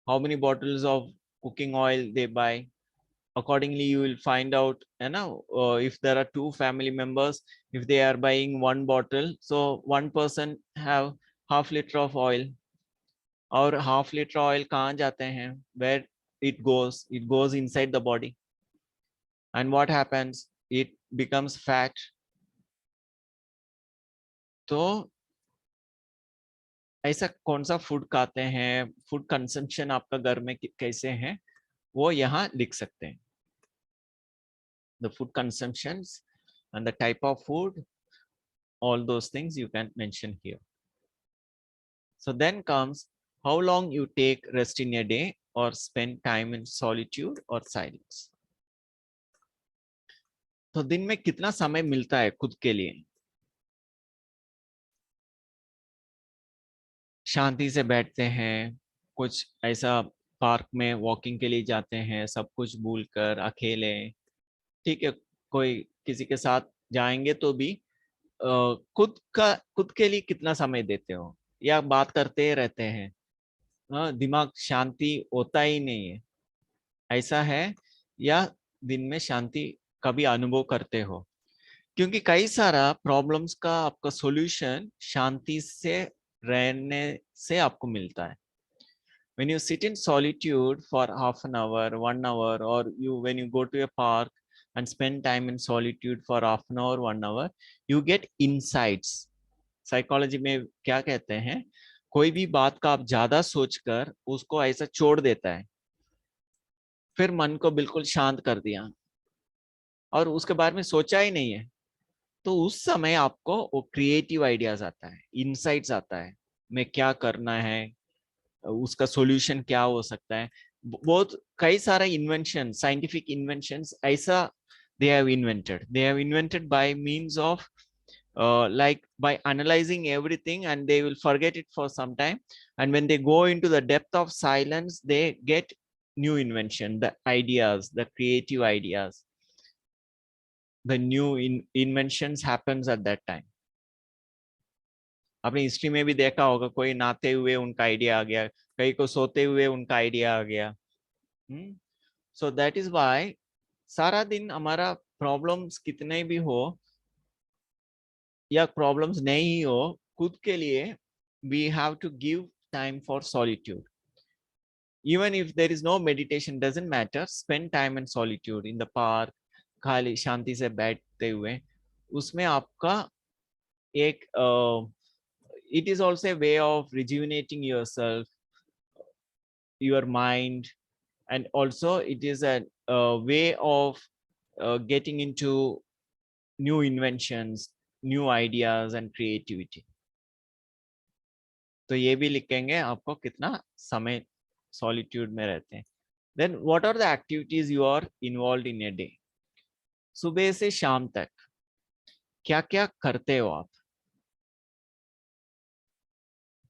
how many bottles of cooking oil they buy, accordingly you will find out, you know, if there are two family members, if they are buying one bottle, so one person have half liter of oil, और half liter oil कहाँ जाते हैं, where it goes inside the body, and what happens, it becomes fat. तो ऐसा कौन सा food खाते हैं, फूड कंजम्पशन आपका घर में कैसे है, वो यहाँ लिख सकते हैं, the food consumptions and the type of food, all those things you can mention here. So then comes how long you take rest in a day or spend time in solitude or silence. तो दिन में कितना समय मिलता है खुद के लिए, शांति से बैठते हैं, कुछ ऐसा पार्क में वॉकिंग के लिए जाते हैं, सब कुछ भूलकर अकेले, ठीक है, कोई किसी के साथ जाएंगे तो भी खुद के लिए कितना समय देते हो, या बात करते रहते हैं, दिमाग शांति होता ही नहीं है, ऐसा है, या दिन में शांति कभी अनुभव करते हो, क्योंकि कई सारा प्रॉब्लम्स का आपका सॉल्यूशन शांति से रहने से आपको मिलता है। When you sit in solitude for half an hour, 1 hour, or when you go to a park and spend time in solitude for half an hour, 1 hour, you get insights. Psychology में क्या कहते हैं, कोई भी बात का आप ज्यादा सोचकर उसको ऐसा छोड़ देता है, फिर मन को बिल्कुल शांत कर दिया और उसके बारे में सोचा ही नहीं है, तो उस समय आपको वो क्रिएटिव आइडियाज आता है, इनसाइट्स आता है, मैं क्या करना है, उसका सॉल्यूशन क्या हो सकता है। बहुत कई सारा इन्वेंशन, साइंटिफिक इन्वेंशंस ऐसा they have invented by means of like by analyzing everything, and they will forget it for some time, and when they go into the depth of silence they get new invention, the ideas, the creative ideas, the new inventions happens at that time. आपने history में भी देखा होगा, कोई नहाते हुए उनका idea आ गया, कई को सोते हुए उनका आइडिया आ गया। सो दैट इज व्हाई सारा दिन हमारा प्रॉब्लम्स कितने भी हो या प्रॉब्लम्स नहीं हो, खुद के लिए we have to give time for solitude, even if there is no meditation, doesn't matter, spend time in solitude in the park, खाली शांति से बैठते हुए, उसमें आपका एक it is also a way of rejuvenating yourself, your mind, and also it is a way of getting into new inventions, new ideas and creativity. तो ये भी लिखेंगे आपको कितना समय सॉलिट्यूड में रहते हैं। Then what are the activities you are involved in a day? सुबह से शाम तक क्या क्या करते हो आप?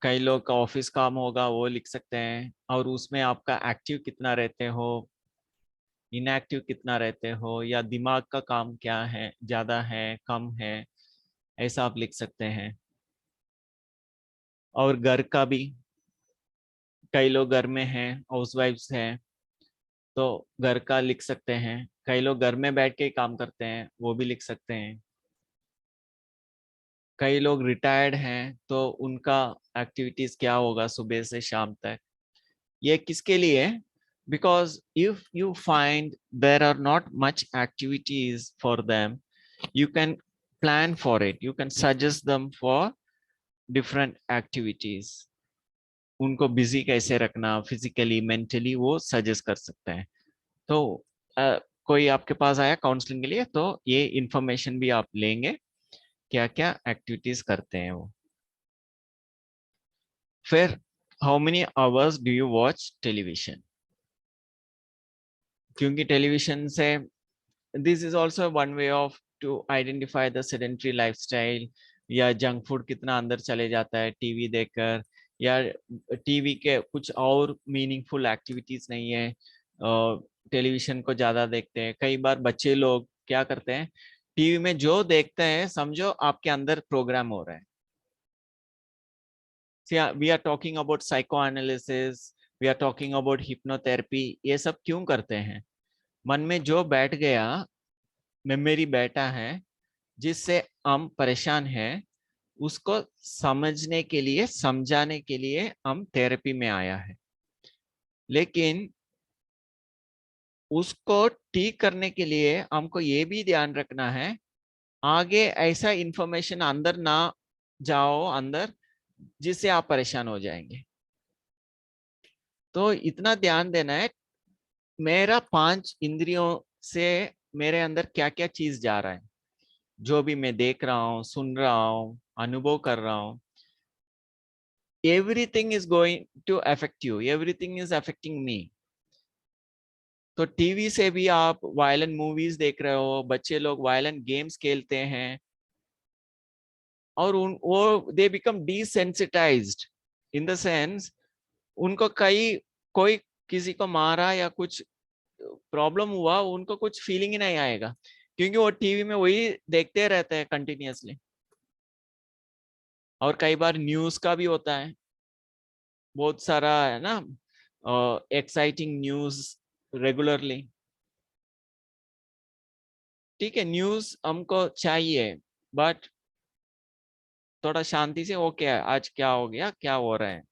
कई लोग का ऑफिस काम होगा, वो लिख सकते हैं, और उसमें आपका एक्टिव कितना रहते हो, इनएक्टिव कितना रहते हो, या दिमाग का काम क्या है, ज्यादा है कम है, ऐसा आप लिख सकते हैं। और घर का भी, कई लोग घर में हैं, हाउसवाइफ्स हैं, तो घर का लिख सकते हैं, कई लोग घर में बैठ के काम करते हैं, वो भी लिख सकते हैं, कई लोग रिटायर्ड हैं तो उनका एक्टिविटीज क्या होगा सुबह से शाम तक, ये किसके लिए? Because if you find there are not much activities for them, you can plan for it, you can suggest them for different activities, उनको बिजी कैसे रखना फिजिकली मेंटली वो सजेस्ट कर सकते हैं। तो कोई आपके पास आया काउंसलिंग के लिए, तो ये इंफॉर्मेशन भी आप लेंगे, क्या क्या एक्टिविटीज करते हैं वो। फिर how many hours do you watch television, क्योंकि टेलीविजन से this is also one way of to identify the sedentary lifestyle, या जंक फूड कितना अंदर चले जाता है टीवी देखकर, या टीवी के कुछ और मीनिंगफुल एक्टिविटीज नहीं है, टेलीविजन को ज्यादा देखते हैं। कई बार बच्चे लोग क्या करते हैं, टीवी में जो देखते हैं समझो आपके अंदर प्रोग्राम हो रहा है. See, we are talking about psychoanalysis, we are talking about hypnotherapy. ये सब क्यों करते हैं? मन में जो बैठ गया, मेमोरी बैठा है, जिससे हम परेशान हैं, उसको समझने के लिए, समझाने के लिए हम थेरेपी में आया है. लेकिन उसको ठीक करने के लिए हमको ये भी ध्यान रखना है, आगे ऐसा इंफॉर्मेशन अंदर ना जाओ अंदर, जिससे आप परेशान हो जाएंगे. तो इतना ध्यान देना है, मेरा 5 इंद्रियों से मेरे अंदर क्या क्या चीज जा रहा है, जो भी मैं देख रहा हूँ, सुन रहा हूँ, अनुभव कर रहा हूँ, everything is going to affect you, everything is affecting me. तो टीवी से भी आप वायलेंट मूवीज देख रहे हो, बच्चे लोग वायलेंट गेम्स खेलते हैं, और वो they become desensitized in the sense, उनको कोई किसी को मारा या कुछ प्रॉब्लम हुआ, उनको कुछ फीलिंग ही नहीं आएगा, क्योंकि वो टीवी में वही देखते रहते हैं कंटिन्यूअसली. और कई बार न्यूज का भी होता है, बहुत सारा है ना, एक्साइटिंग न्यूज रेगुलरली. ठीक है, न्यूज हमको चाहिए, बट थोड़ा शांति से, ओके आज क्या हो गया, क्या हो रहा है.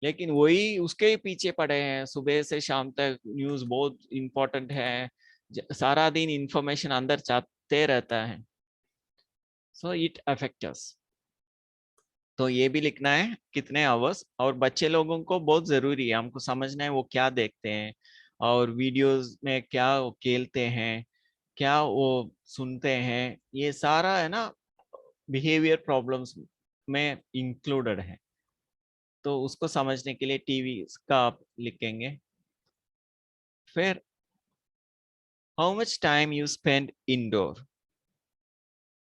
लेकिन वही उसके ही पीछे पड़े हैं, सुबह से शाम तक न्यूज बहुत इंपॉर्टेंट है, सारा दिन इंफॉर्मेशन अंदर चाहते रहता है. So it affect us. तो ये भी लिखना है कितने आवर्स, और बच्चे लोगों को बहुत जरूरी है, हमको समझना है वो क्या देखते हैं, और वीडियोस में क्या वो खेलते हैं, क्या वो सुनते हैं, ये सारा है ना बिहेवियर प्रॉब्लम्स में इंक्लूडेड है. तो उसको समझने के लिए टीवी का आप लिखेंगे. फिर how much time you spend indoor,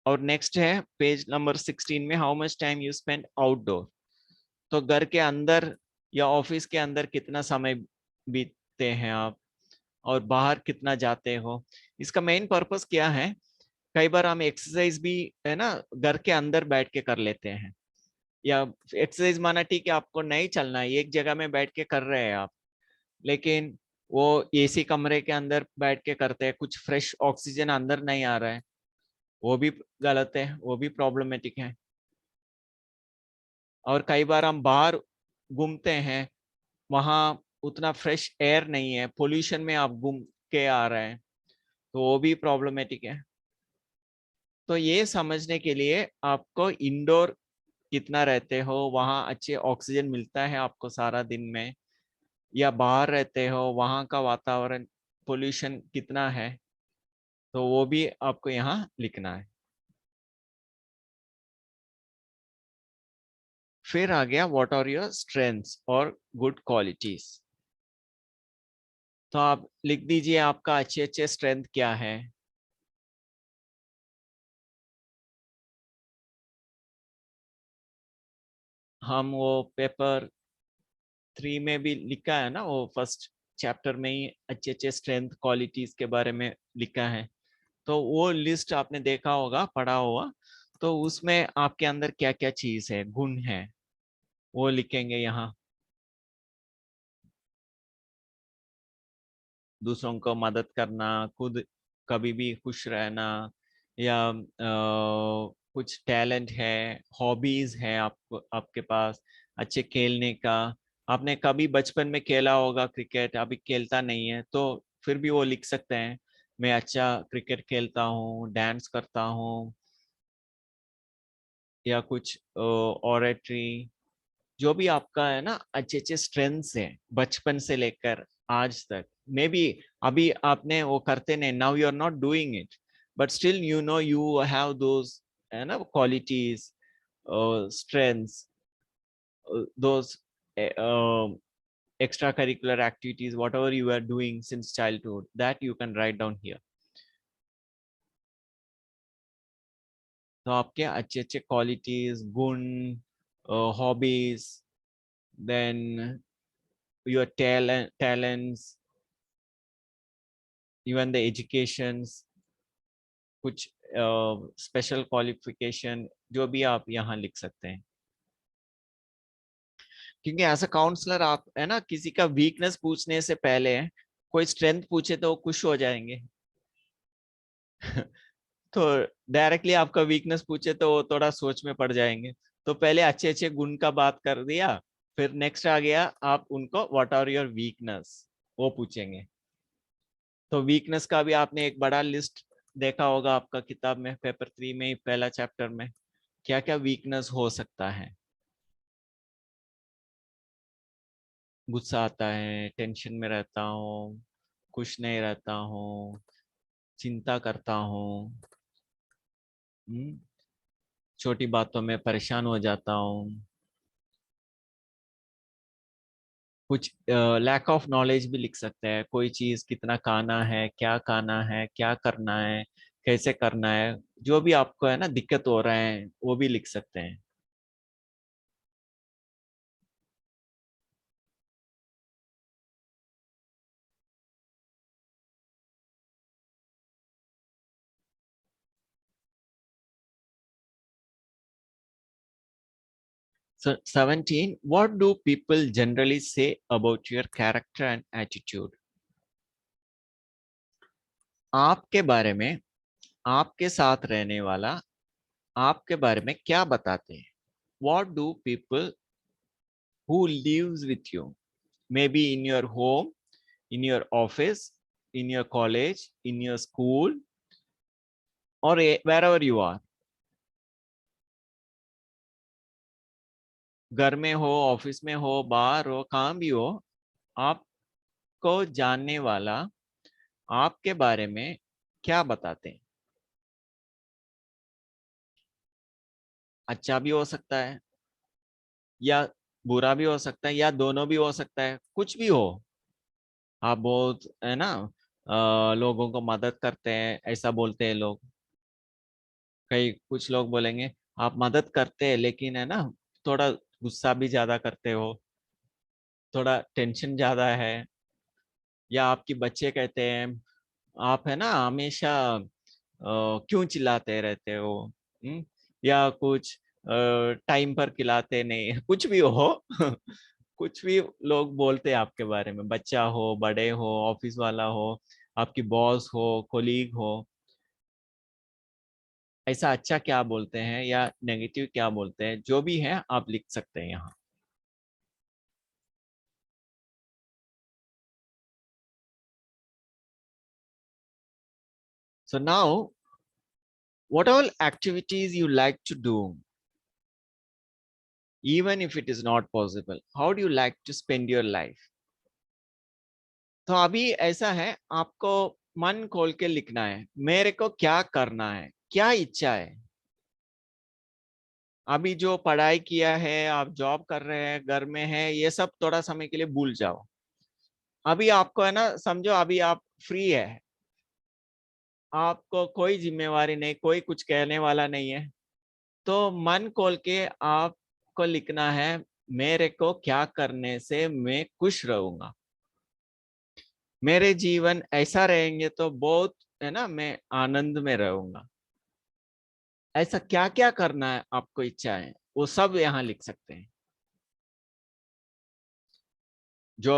और नेक्स्ट है पेज नंबर 16 में, how much time you spend outdoor. तो घर के अंदर या ऑफिस के अंदर कितना समय बीतते हैं आप, और बाहर कितना जाते हो. इसका मेन पर्पस क्या है, कई बार हम एक्सरसाइज भी है ना घर के अंदर बैठ के कर लेते हैं, या एक्सरसाइज माना ठीक है आपको नहीं चलना है, एक जगह में बैठ के कर रहे हैं आप, लेकिन वो एसी कमरे के अंदर बैठ के करते हैं, कुछ फ्रेश ऑक्सीजन अंदर नहीं आ रहा है, वो भी गलत है, वो भी प्रॉब्लमेटिक है. और कई बार हम बाहर घूमते हैं, वहां उतना फ्रेश एयर नहीं है, पोल्यूशन में आप घूम के आ रहे हैं, तो वो भी प्रॉब्लमेटिक है. तो ये समझने के लिए आपको इंडोर कितना रहते हो, वहां अच्छे ऑक्सीजन मिलता है आपको सारा दिन में, या बाहर रहते हो वहां का वातावरण पोल्यूशन कितना है, तो वो भी आपको यहाँ लिखना है. फिर आ गया व्हाट आर योर स्ट्रेंथ्स और गुड क्वालिटीज. तो आप लिख दीजिए आपका अच्छे अच्छे स्ट्रेंथ क्या है. हम वो पेपर 3 में भी लिखा है ना, वो फर्स्ट चैप्टर में ही अच्छे अच्छे स्ट्रेंथ क्वालिटीज के बारे में लिखा है. तो वो लिस्ट आपने देखा होगा, पढ़ा होगा, तो उसमें आपके अंदर क्या क्या चीज है, गुण है, वो लिखेंगे यहाँ. दूसरों को मदद करना, खुद कभी भी खुश रहना, या कुछ टैलेंट है, हॉबीज है आपको, आपके पास अच्छे खेलने का. आपने कभी बचपन में खेला होगा क्रिकेट, अभी खेलता नहीं है, तो फिर भी वो लिख सकते हैं, मैं अच्छा क्रिकेट खेलता हूँ, डांस करता हूँ, या कुछ ऑरेटरी, जो भी आपका है ना अच्छे अच्छे स्ट्रेंथ्स हैं बचपन से लेकर आज तक. मे बी अभी आपने वो करते नहीं, now you are not doing it, but still you know you have those है ना qualities, strengths, those extracurricular activities, whatever you are doing since childhood, that you can write down here. तो आपके अच्छे अच्छे क्वालिटीज, गुण, hobbies, then your talents, even the educations, कुछ special qualification, जो भी आप यहाँ लिख सकते हैं। क्योंकि एज अ काउंसलर आप है ना, किसी का वीकनेस पूछने से पहले कोई स्ट्रेंथ पूछे तो वो खुश हो जाएंगे। तो डायरेक्टली आपका वीकनेस पूछे तो वो थोड़ा सोच में पड़ जाएंगे। तो पहले अच्छे अच्छे गुण का बात कर दिया, फिर नेक्स्ट आ गया आप उनको व्हाट आर योर वीकनेस वो पूछेंगे। तो वीकनेस का भी आपने एक बड़ा लिस्ट देखा होगा आपका किताब में, पेपर 3 में ही पहला चैप्टर में, क्या क्या वीकनेस हो सकता है। गुस्सा आता है, टेंशन में रहता हूँ, खुश नहीं रहता हूँ, चिंता करता हूँ, छोटी बातों में परेशान हो जाता हूँ। कुछ लैक ऑफ नॉलेज भी लिख सकते हैं, कोई चीज कितना खाना है, क्या करना है, कैसे करना है, जो भी आपको है ना दिक्कत हो रहा है वो भी लिख सकते हैं। So 17, what do people generally say about your character and attitude? आपके बारे में, आपके साथ रहने वाला आपके बारे में क्या बताते हैं? What do people who lives with you, maybe in your home, in your office, in your college, in your school, or wherever you are, घर में हो, ऑफिस में हो, बाहर हो, कहाँ भी हो, आपको जानने वाला आपके बारे में क्या बताते हैं? अच्छा भी हो सकता है या बुरा भी हो सकता है या दोनों भी हो सकता है, कुछ भी हो। आप बहुत है ना लोगों को मदद करते हैं ऐसा बोलते हैं लोग। कई कुछ लोग बोलेंगे आप मदद करते हैं लेकिन है ना थोड़ा गुस्सा भी ज्यादा करते हो, थोड़ा टेंशन ज्यादा है। या आपके बच्चे कहते हैं आप है ना हमेशा क्यों चिल्लाते रहते हो, या कुछ टाइम पर खिलाते नहीं, कुछ भी हो। कुछ भी लोग बोलते हैं आपके बारे में, बच्चा हो, बड़े हो, ऑफिस वाला हो, आपकी बॉस हो, कोलीग हो, ऐसा अच्छा क्या बोलते हैं या नेगेटिव क्या बोलते हैं, जो भी है आप लिख सकते हैं यहाँ। So now, what all activities you like to do, even if it is not possible, how do you like to spend your life? तो अभी ऐसा है, आपको मन खोल के लिखना है, मेरे को क्या करना है, क्या इच्छा है। अभी जो पढ़ाई किया है, आप जॉब कर रहे हैं, घर में है, ये सब थोड़ा समय के लिए भूल जाओ। अभी आपको है ना समझो अभी आप फ्री है, आपको कोई जिम्मेवारी नहीं, कोई कुछ कहने वाला नहीं है। तो मन खोल के आपको लिखना है, मेरे को क्या करने से मैं खुश रहूंगा, मेरे जीवन ऐसा रहेंगे तो बहुत है ना मैं आनंद में रहूंगा। ऐसा क्या क्या करना है आपको इच्छा है वो सब यहाँ लिख सकते हैं। जो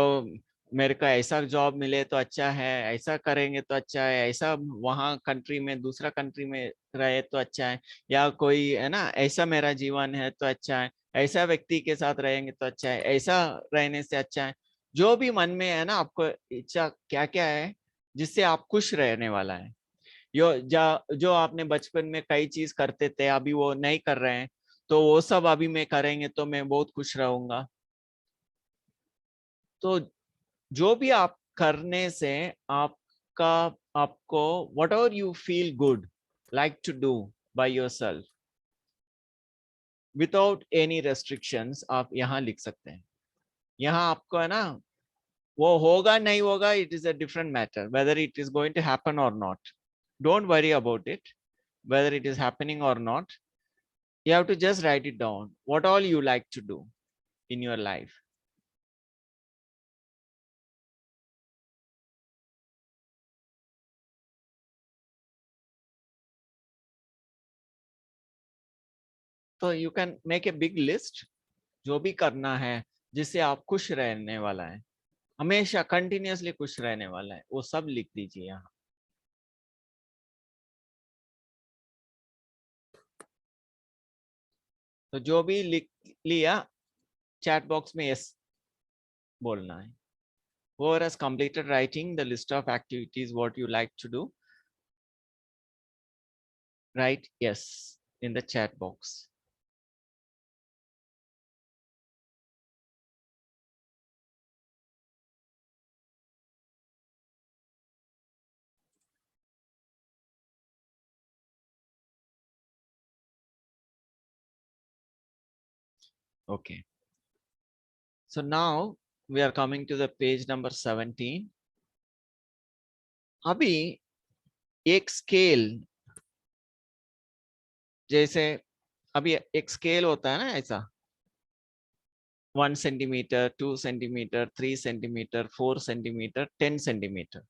मेरे को ऐसा जॉब मिले तो अच्छा है, ऐसा करेंगे तो अच्छा है, ऐसा वहाँ कंट्री में दूसरा कंट्री में रहे तो अच्छा है, या कोई है ना ऐसा मेरा जीवन है तो अच्छा है, ऐसा व्यक्ति के साथ रहेंगे तो अच्छा है, ऐसा रहने से अच्छा है। जो भी मन में है ना आपको इच्छा क्या क्या है जिससे आप खुश रहने वाला है। जो आपने बचपन में कई चीज करते थे अभी वो नहीं कर रहे हैं, तो वो सब अभी मैं करेंगे तो मैं बहुत खुश रहूंगा। तो जो भी आप करने से आपका आपको whatever you feel good like to do by yourself without any restrictions, आप यहाँ लिख सकते हैं। यहाँ आपको है ना वो होगा नहीं होगा, it is a different matter, whether it is going to happen or not, don't worry about it, whether it is happening or not. You have to just write it down what all you like to do in your life. तो you can make a big list, जो भी करना है जिससे आप खुश रहने वाला है, हमेशा कंटिन्यूअसली खुश रहने वाला है, वो सब लिख दीजिए यहाँ। तो जो भी लिख लिया चैट बॉक्स में यस बोलना है। Whoever has completed writing the list of activities what you like to do, write yes in the chat box. Okay. So now we are coming to the page number 17. अभी एक scale, जैसे अभी एक scale होता है ना ऐसा, 1 centimetre, 2 centimetre, 3 centimetre, 4 centimetre, 10 centimetre.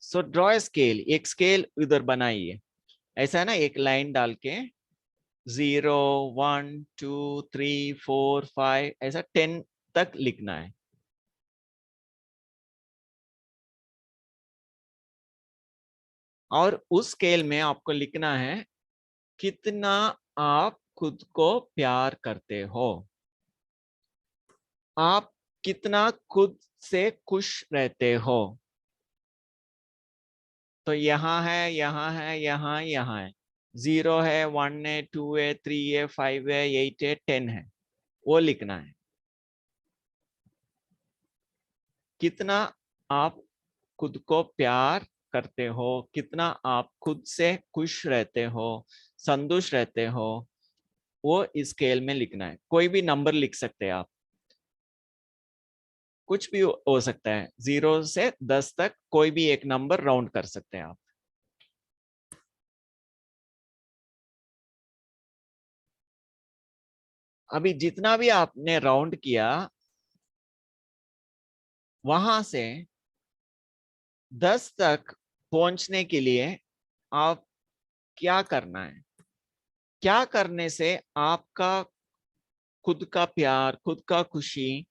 So draw scale, एक स्केल उधर बनाइए, ऐसा है ना, एक लाइन डाल के 0, 1, 2, 3, 4, 5 ऐसा 10 तक लिखना है। और उस स्केल में आपको लिखना है कितना आप खुद को प्यार करते हो, आप कितना खुद से खुश रहते हो। तो यहाँ है, यहाँ है, यहाँ यहाँ है, 0 है, 1 है, 2 है, 3 है, 5 है, 8 है, 10 है, वो लिखना है। कितना आप खुद को प्यार करते हो, कितना आप खुद से खुश रहते हो, संतुष्ट रहते हो, वो इस स्केल में लिखना है। कोई भी नंबर लिख सकते हैं आप, कुछ भी हो सकता है, 0 से 10 तक कोई भी एक नंबर राउंड कर सकते हैं आप। अभी जितना भी आपने राउंड किया, वहां से 10 तक पहुंचने के लिए आप क्या करना है, क्या करने से आपका खुद का प्यार, खुद का खुशी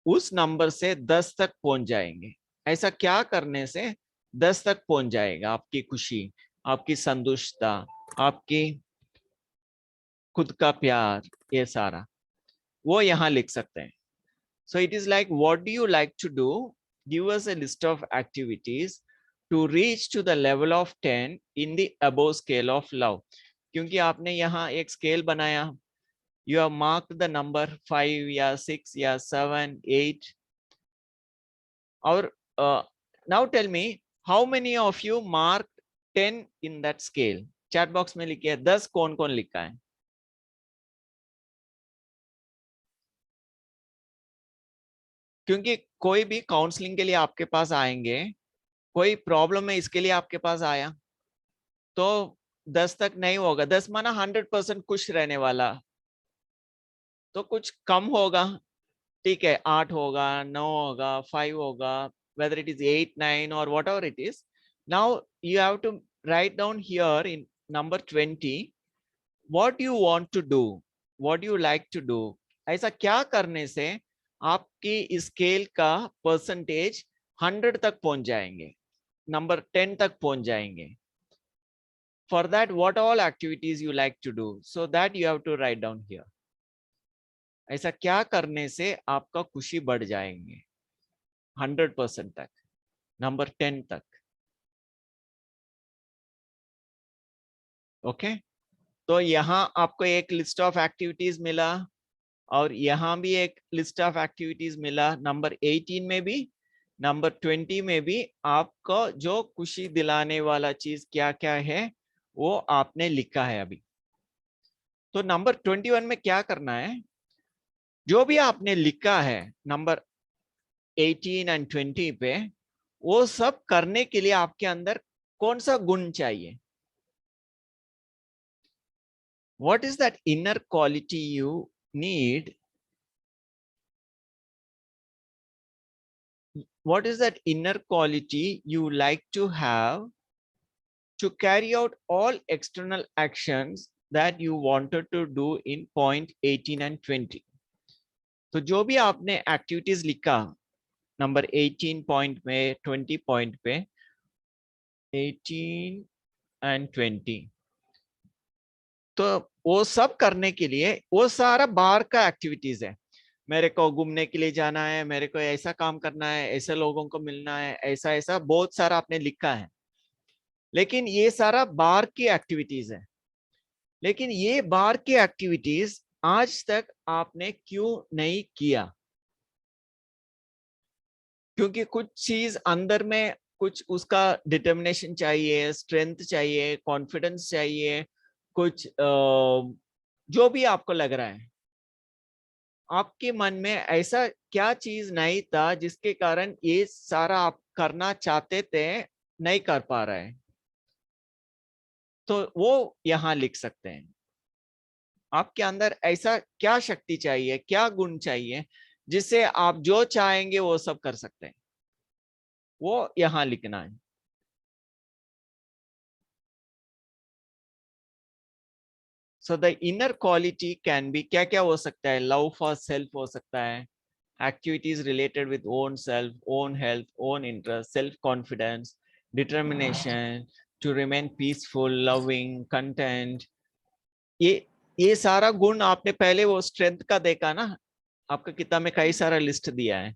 उस नंबर से 10 तक पहुंच जाएंगे। ऐसा क्या करने से 10 तक पहुंच जाएगा आपकी खुशी, आपकी संतुष्टता, आपकी खुद का प्यार, ये सारा वो यहाँ लिख सकते हैं। So it is like, what do you like to do? Give us a list of activities to reach to the level of 10 in the above scale of love. क्योंकि आपने यहाँ एक स्केल बनाया, you have marked the number 5 या 6 या 7, 8. और now tell me, how many of you marked 10 in that scale? Chat box में लिखिए 10 कौन कौन लिखा है। क्योंकि कोई भी काउंसलिंग के लिए आपके पास आएंगे, कोई प्रॉब्लम है इसके लिए आपके पास आया, तो 10 तक नहीं होगा। 10 माना 100% खुश रहने वाला, तो कुछ कम होगा, ठीक है, 8 होगा, 9 होगा, 5 होगा, whether it is 8, 9 or whatever it is. Now you have to write down here in number 20 what you want to do, what you like to do. ऐसा क्या करने से आपकी स्केल का परसेंटेज 100 तक पहुंच जाएंगे, नंबर 10 तक पहुंच जाएंगे। For that, what all activities you like to do, so that you have to write down here. ऐसा क्या करने से आपका खुशी बढ़ जाएंगे 100% तक, नंबर 10 तक। ओके, तो यहाँ आपको एक लिस्ट ऑफ एक्टिविटीज मिला, और यहाँ भी एक लिस्ट ऑफ एक्टिविटीज मिला, नंबर 18 में भी, नंबर 20 में भी। आपको जो खुशी दिलाने वाला चीज क्या क्या है वो आपने लिखा है अभी। तो नंबर 21 में क्या करना है, जो भी आपने लिखा है नंबर 18 एंड 20 पे, वो सब करने के लिए आपके अंदर कौन सा गुण चाहिए? What is that inner quality you need? What is that inner quality you like to have to carry out all external actions that you wanted to do in point 18 and 20. तो जो भी आपने एक्टिविटीज लिखा number 18 point में, 20 point पे, 18 and 20, तो वो सब करने के लिए वो सारा बाहर का एक्टिविटीज है। मेरे को घूमने के लिए जाना है, मेरे को ऐसा काम करना है, ऐसे लोगों को मिलना है, ऐसा ऐसा बहुत सारा आपने लिखा है, लेकिन ये सारा बाहर की एक्टिविटीज है। लेकिन ये बाहर की एक्टिविटीज आज तक आपने क्यों नहीं किया? क्योंकि कुछ चीज अंदर में, कुछ उसका डिटर्मिनेशन चाहिए, स्ट्रेंथ चाहिए, कॉन्फिडेंस चाहिए, कुछ जो भी आपको लग रहा है, आपके मन में ऐसा क्या चीज नहीं था जिसके कारण ये सारा आप करना चाहते थे, नहीं कर पा रहे, तो वो यहां लिख सकते हैं। आपके अंदर ऐसा क्या शक्ति चाहिए, क्या गुण चाहिए जिससे आप जो चाहेंगे वो सब कर सकते हैं, वो यहां लिखना है। So the inner quality can be, क्या क्या हो सकता है? लव फॉर सेल्फ हो सकता है, activities related with own self, own health, own interest, self confidence, determination to remain peaceful, loving, content. ये सारा गुण आपने पहले वो स्ट्रेंथ का देखा ना, आपका किताब में कई सारा लिस्ट दिया है,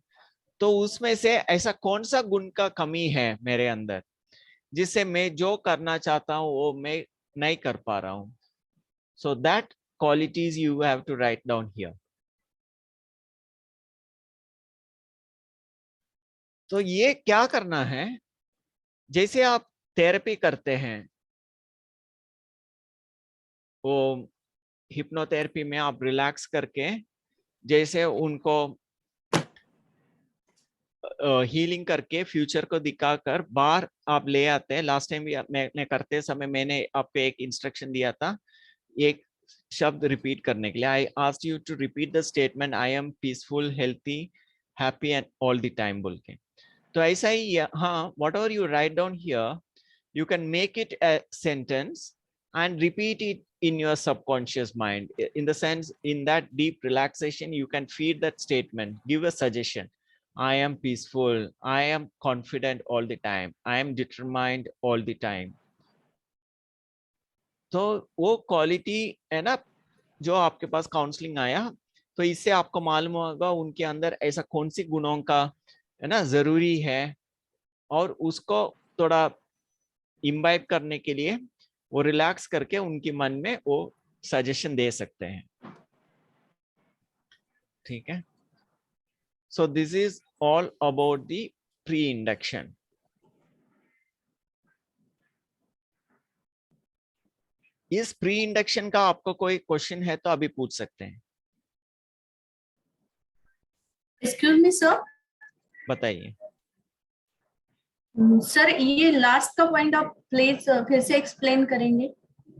तो उसमें से ऐसा कौन सा गुण का कमी है मेरे अंदर जिससे मैं जो करना चाहता हूं वो मैं नहीं कर पा रहा हूं? So that qualities you have to write down here. तो ये क्या करना है, जैसे आप थेरेपी करते हैं, वो हिप्नोथेरेपी में आप रिलैक्स करके जैसे उनको हीलिंग करके फ्यूचर को दिखाकर बाहर आप ले आते हैं। लास्ट टाइम भी मैंने करते समय मैंने आपको एक इंस्ट्रक्शन दिया था, एक शब्द रिपीट करने के लिए। I asked you to repeat the statement I am peaceful, healthy, happy and all the time बोल के। तो ऐसा ही हाँ, whatever you write down here, you can make it a sentence and repeat it in your subconscious mind. In the sense, in that deep relaxation, you can feed that statement, give a suggestion. I am peaceful, I am confident all the time, I am determined all the time. तो वो quality है ना, जो आपके पास counselling आया, तो इससे आपको मालूम होगा उनके अंदर ऐसा कौन सी गुणों का है ना जरूरी है, और उसको थोड़ा इम्बाइब करने के लिए वो रिलैक्स करके उनके मन में वो सजेशन दे सकते हैं। ठीक है, so this is all about the pre induction. इस प्री इंडक्शन का आपको कोई क्वेश्चन है तो अभी पूछ सकते हैं। Excuse me sir. बताइए। सर ये लास्ट का पॉइंट आप प्लीज फिर से एक्सप्लेन करेंगे?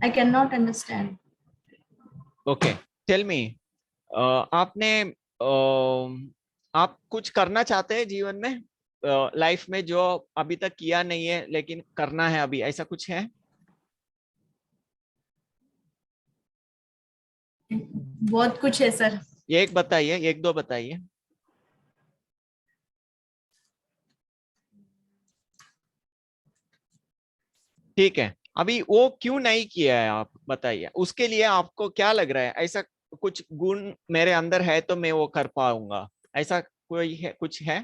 I can not understand. Okay, tell me, आपने आप कुछ करना चाहते हैं जीवन में, लाइफ में, जो अभी तक किया नहीं है लेकिन करना है अभी, ऐसा कुछ है? बहुत कुछ है सर। एक बताइए, एक दो बताइए। ठीक है, अभी वो क्यों नहीं किया है आप बताइए, उसके लिए आपको क्या लग रहा है? ऐसा कुछ गुण मेरे अंदर है तो मैं वो कर पाऊंगा, ऐसा कोई है, कुछ है?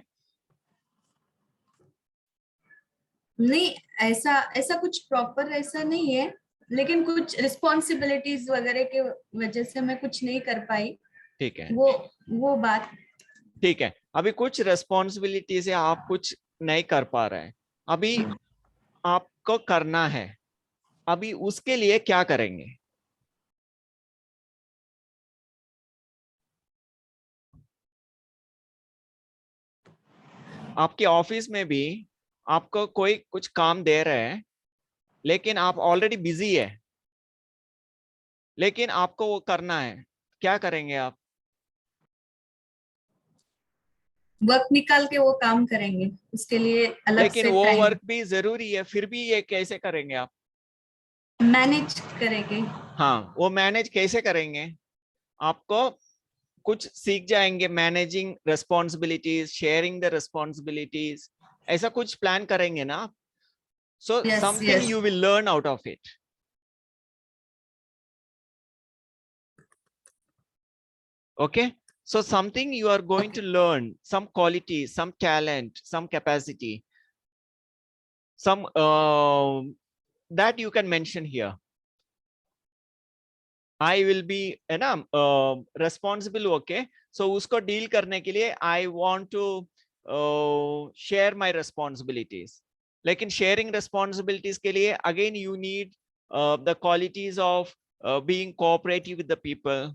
नहीं, ऐसा ऐसा कुछ प्रॉपर ऐसा नहीं है, लेकिन कुछ रिस्पॉन्सिबिलिटीज वगैरह के वजह से मैं कुछ नहीं कर पाई। ठीक है, वो बात। ठीक है, अभी कुछ रेस्पॉन्सिबिलिटी से आप कुछ नहीं कर पा रहे हैं, अभी आपको करना है, अभी उसके लिए क्या करेंगे? आपके ऑफिस में भी आपको कोई कुछ काम दे रहे हैं, लेकिन आप ऑलरेडी बिजी है, लेकिन आपको वो करना है, क्या करेंगे आप? वक्त निकाल के वो काम करेंगे, उसके लिए अलग लेकिन से वो टाइम। वर्क भी जरूरी है, फिर भी ये कैसे करेंगे आप? मैनेज करेंगे। हाँ, वो मैनेज कैसे करेंगे, आपको कुछ सीख जाएंगे, managing responsibilities, sharing the responsibilities, ऐसा कुछ प्लान करेंगे ना, so yes something yes you will learn out of it. Okay, so something you are going to learn, some quality, some talent, some capacity, some that you can mention here. I will be है ना responsible. Okay, so उसको deal करने के लिए I want to share my responsibilities. लेकिन sharing responsibilities के लिए again you need the qualities of being cooperative with the people,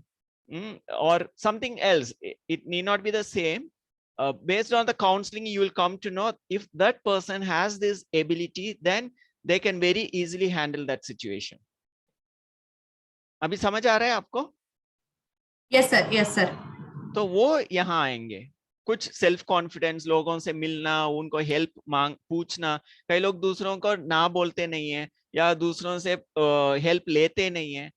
or something else. It need not be the same. Based on the counseling, you will come to know if that person has this ability, then they can very easily handle that situation. अभी समझ आ रहा है आपको? Yes sir yes sir. तो वो यहाँ आएंगे, कुछ सेल्फ कॉन्फिडेंस, लोगों से मिलना, उनको हेल्प मांग पूछना. कई लोग दूसरों को ना बोलते नहीं है या दूसरों से हेल्प लेते नहीं है.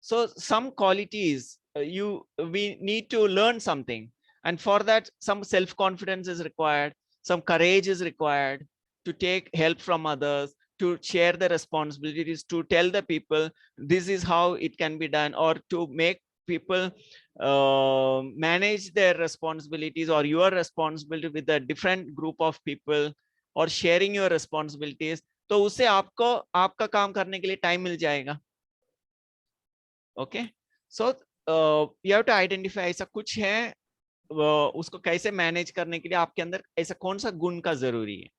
So some qualities we need to learn something, and for that some self confidence is required, some courage is required to take help from others, to share the responsibilities, to tell the people this is how it can be done, or to make people manage their responsibilities or your responsibility with a different group of people, or sharing your responsibilities. तो उससे आपको आपका काम करने के लिए time मिल जाएगा. Okay, so you have to identify ऐसा कुछ है, उसको कैसे मैनेज करने के लिए आपके अंदर ऐसा कौन सा गुण का जरूरी है.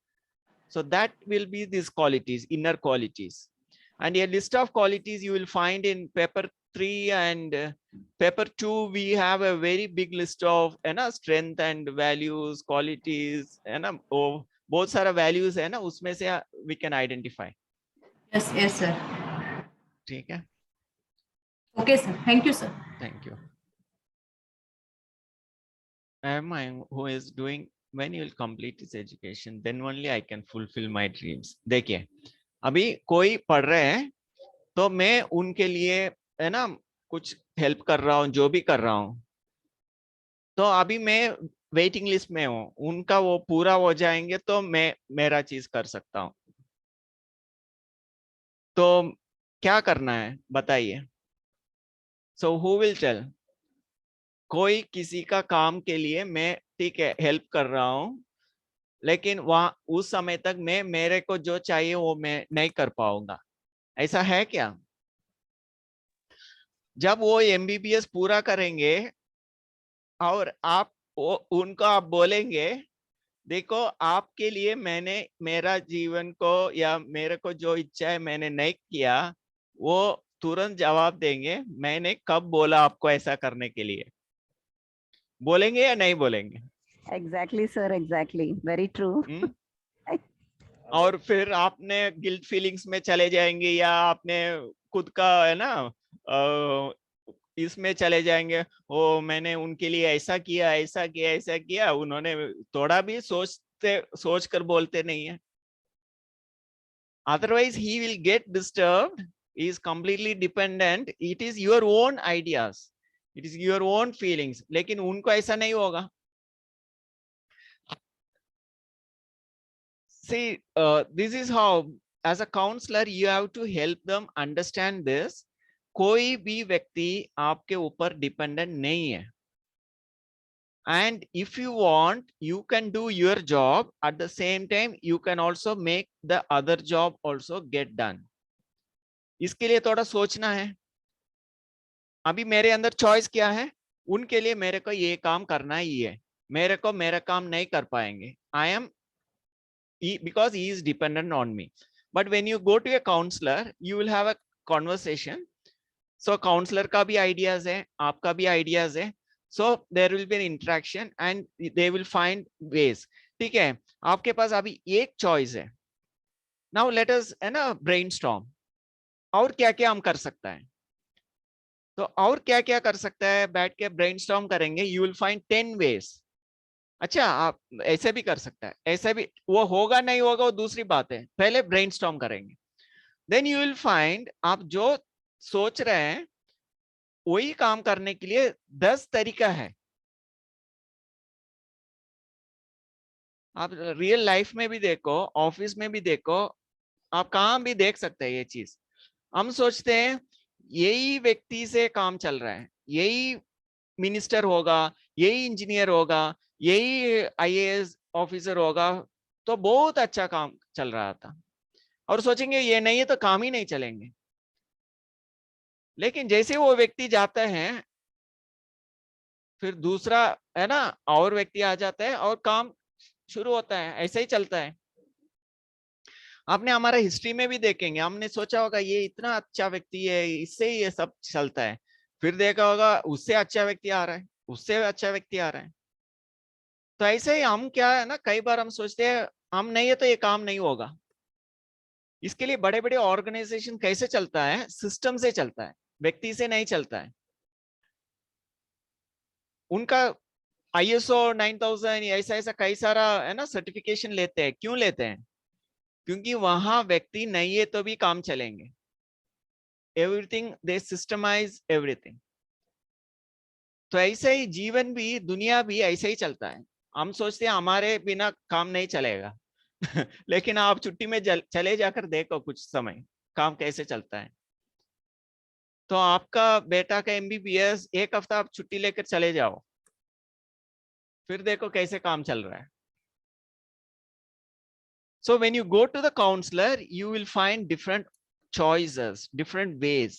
So that will be these qualities, inner qualities, and a list of qualities you will find in paper 3 and paper 2. We have a very big list of strength and values, qualities, बहुत सारा values है ना, उसमें से we can identify. Yes yes sir. ठीक है. Okay sir, thank you sir. Thank you. Am I who is doing, when you will complete his education, then only I can fulfill my dreams. देखिए, अभी कोई पढ़ रहे हैं तो मैं उनके लिए है ना कुछ हेल्प कर रहा हूँ, जो भी कर रहा हूँ. तो अभी मैं वेटिंग लिस्ट में हूँ, उनका वो पूरा हो जाएंगे तो मैं मेरा चीज कर सकता हूँ. तो क्या करना है बताइए. So who will tell? कोई किसी का काम के लिए मैं ठीक है हेल्प कर रहा हूँ, लेकिन वहां उस समय तक मैं मेरे को जो चाहिए वो मैं नहीं कर पाऊंगा. ऐसा है क्या? जब वो MBBS पूरा करेंगे और आप उनको आप बोलेंगे देखो आपके लिए मैंने मेरा जीवन को या मेरे को जो इच्छा है मैंने नहीं किया, वो तुरंत जवाब देंगे मैंने कब बोला आपको ऐसा करने के लिए. बोलेंगे या नहीं बोलेंगे? Exactly, sir. Exactly. Very true. और फिर आपने गिल्ट फीलिंग्स में चले जाएंगे या आपने खुद का है ना इसमें चले जाएंगे, ओ मैंने उनके लिए ऐसा किया ऐसा किया ऐसा किया, उन्होंने थोड़ा भी सोच कर बोलते नहीं है. Otherwise he will get disturbed. He is completely dependent. It is your own ideas, it is your own feelings. लेकिन उनको ऐसा नहीं होगा. See, this is how as a counselor you have to help them understand this. कोई भी व्यक्ति आपके ऊपर डिपेंडेंट नहीं है. And if you want, you can do your job. At the same time, you can also make the other job also get done. इसके लिए थोड़ा सोचना है. अभी मेरे अंदर चॉइस क्या है, उनके लिए मेरे को ये काम करना ही है, मेरे को मेरा काम नहीं कर पाएंगे. I am because he is dependent on me. But when you go to a counselor, you will have a conversation. So counselor का भी ideas है, आपका भी ideas है. So there will be an interaction and they will find ways. ठीक है, आपके पास अभी एक choice है. Now let us brainstorm. और क्या क्या हम कर सकता है. तो और क्या क्या कर सकता है, बैठ के brainstorm करेंगे. You will find 10 ways. अच्छा, आप ऐसे भी कर सकता है, ऐसे भी. वो होगा नहीं होगा वो दूसरी बात है, पहले ब्रेनस्टॉर्म करेंगे. देन यू विल फाइंड आप जो सोच रहे हैं वही काम करने के लिए 10 तरीका है। आप रियल लाइफ में भी देखो, ऑफिस में भी देखो, आप कहाँ भी देख सकते हैं ये चीज। हम सोचते हैं यही व्यक्ति से काम चल रहा है, यही मिनिस्टर होगा, यही इंजीनियर होगा, यही आईएएस ऑफिसर होगा, तो बहुत अच्छा काम चल रहा था, और सोचेंगे ये नहीं है तो काम ही नहीं चलेंगे। लेकिन जैसे वो व्यक्ति जाता है, फिर दूसरा है ना और व्यक्ति आ जाता है और काम शुरू होता है, ऐसे ही चलता है। आपने हमारा हिस्ट्री में भी देखेंगे, हमने सोचा होगा ये इतना अच्छा व्यक्ति है, इससे ही ये सब चलता है, फिर देखा होगा उससे अच्छा व्यक्ति आ रहा है, उससे अच्छा व्यक्ति आ रहा है। तो ऐसे ही हम क्या है ना, कई बार हम सोचते हैं हम नहीं है तो ये काम नहीं होगा। इसके लिए बड़े बड़े ऑर्गेनाइजेशन कैसे चलता है, सिस्टम से चलता है, व्यक्ति से नहीं चलता है। उनका ISO 9000 ऐसा ऐसा कई सारा है ना सर्टिफिकेशन लेते हैं। क्यों लेते हैं? क्योंकि वहां व्यक्ति नहीं है तो भी काम चलेंगे। Everything they systemise everything. तो ऐसे ही जीवन भी, दुनिया भी ऐसे ही चलता है। हम सोचते हैं हमारे बिना काम नहीं चलेगा लेकिन आप छुट्टी में चले जाकर देखो कुछ समय काम कैसे चलता है। तो आपका बेटा का MBBS 1 हफ्ता आप छुट्टी लेकर चले जाओ, फिर देखो कैसे काम चल रहा है। So when you go to the counselor, you will find different choices, different ways.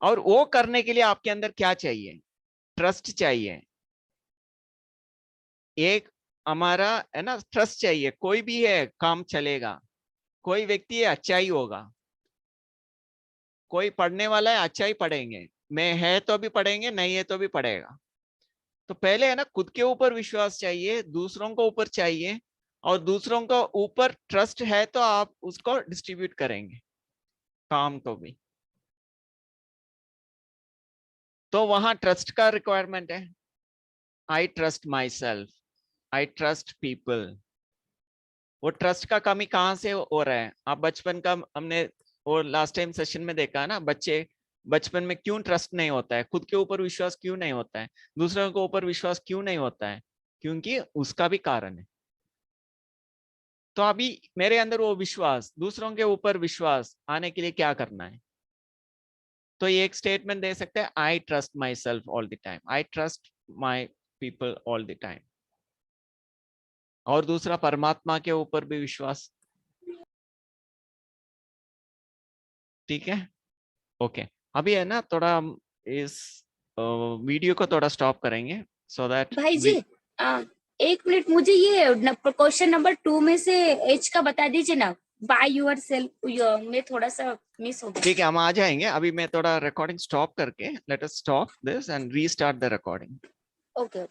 और वो करने के लिए आपके अंदर क्या चाहिए? ट्रस्ट चाहिए। एक हमारा है ना ट्रस्ट चाहिए, कोई भी है काम चलेगा, कोई व्यक्ति है अच्छा ही होगा, कोई पढ़ने वाला है अच्छा ही पढ़ेंगे, मैं है तो भी पढ़ेंगे, नहीं है तो भी पढ़ेगा। तो पहले है ना खुद के ऊपर विश्वास चाहिए, दूसरों को ऊपर चाहिए, और दूसरों को ऊपर ट्रस्ट है तो आप उसको डिस्ट्रीब्यूट करेंगे काम को भी। तो वहां ट्रस्ट का रिक्वायरमेंट है। I trust my self, I trust people. वो ट्रस्ट का कमी कहाँ से हो रहा है? आप बचपन का हमने और लास्ट टाइम सेशन में देखा ना, बच्चे बचपन में क्यों ट्रस्ट नहीं होता है, खुद के ऊपर विश्वास क्यों नहीं होता है, दूसरों के ऊपर विश्वास क्यों नहीं होता है? क्योंकि उसका भी कारण है। तो अभी मेरे अंदर वो विश्वास, दूसरों के ऊपर विश्वास आने के लिए क्या करना है? तो ये एक स्टेटमेंट दे सकते हैं, I trust my self all the time, I trust my people all the time. और दूसरा परमात्मा के ऊपर भी विश्वास। ठीक है, ओके। अभी है ना थोड़ा हम इस वीडियो को थोड़ा स्टॉप करेंगे सो दैट भाई जी एक मिनट, मुझे ये क्वेश्चन नंबर 2 में से एच का बता दीजिए ना, बाय योर सेल्फ में थोड़ा सा मिस हो गया। ठीक है, हम आ जाएंगे। अभी मैं थोड़ा रिकॉर्डिंग स्टॉप करके, let us stop this and restart the recording. Okay.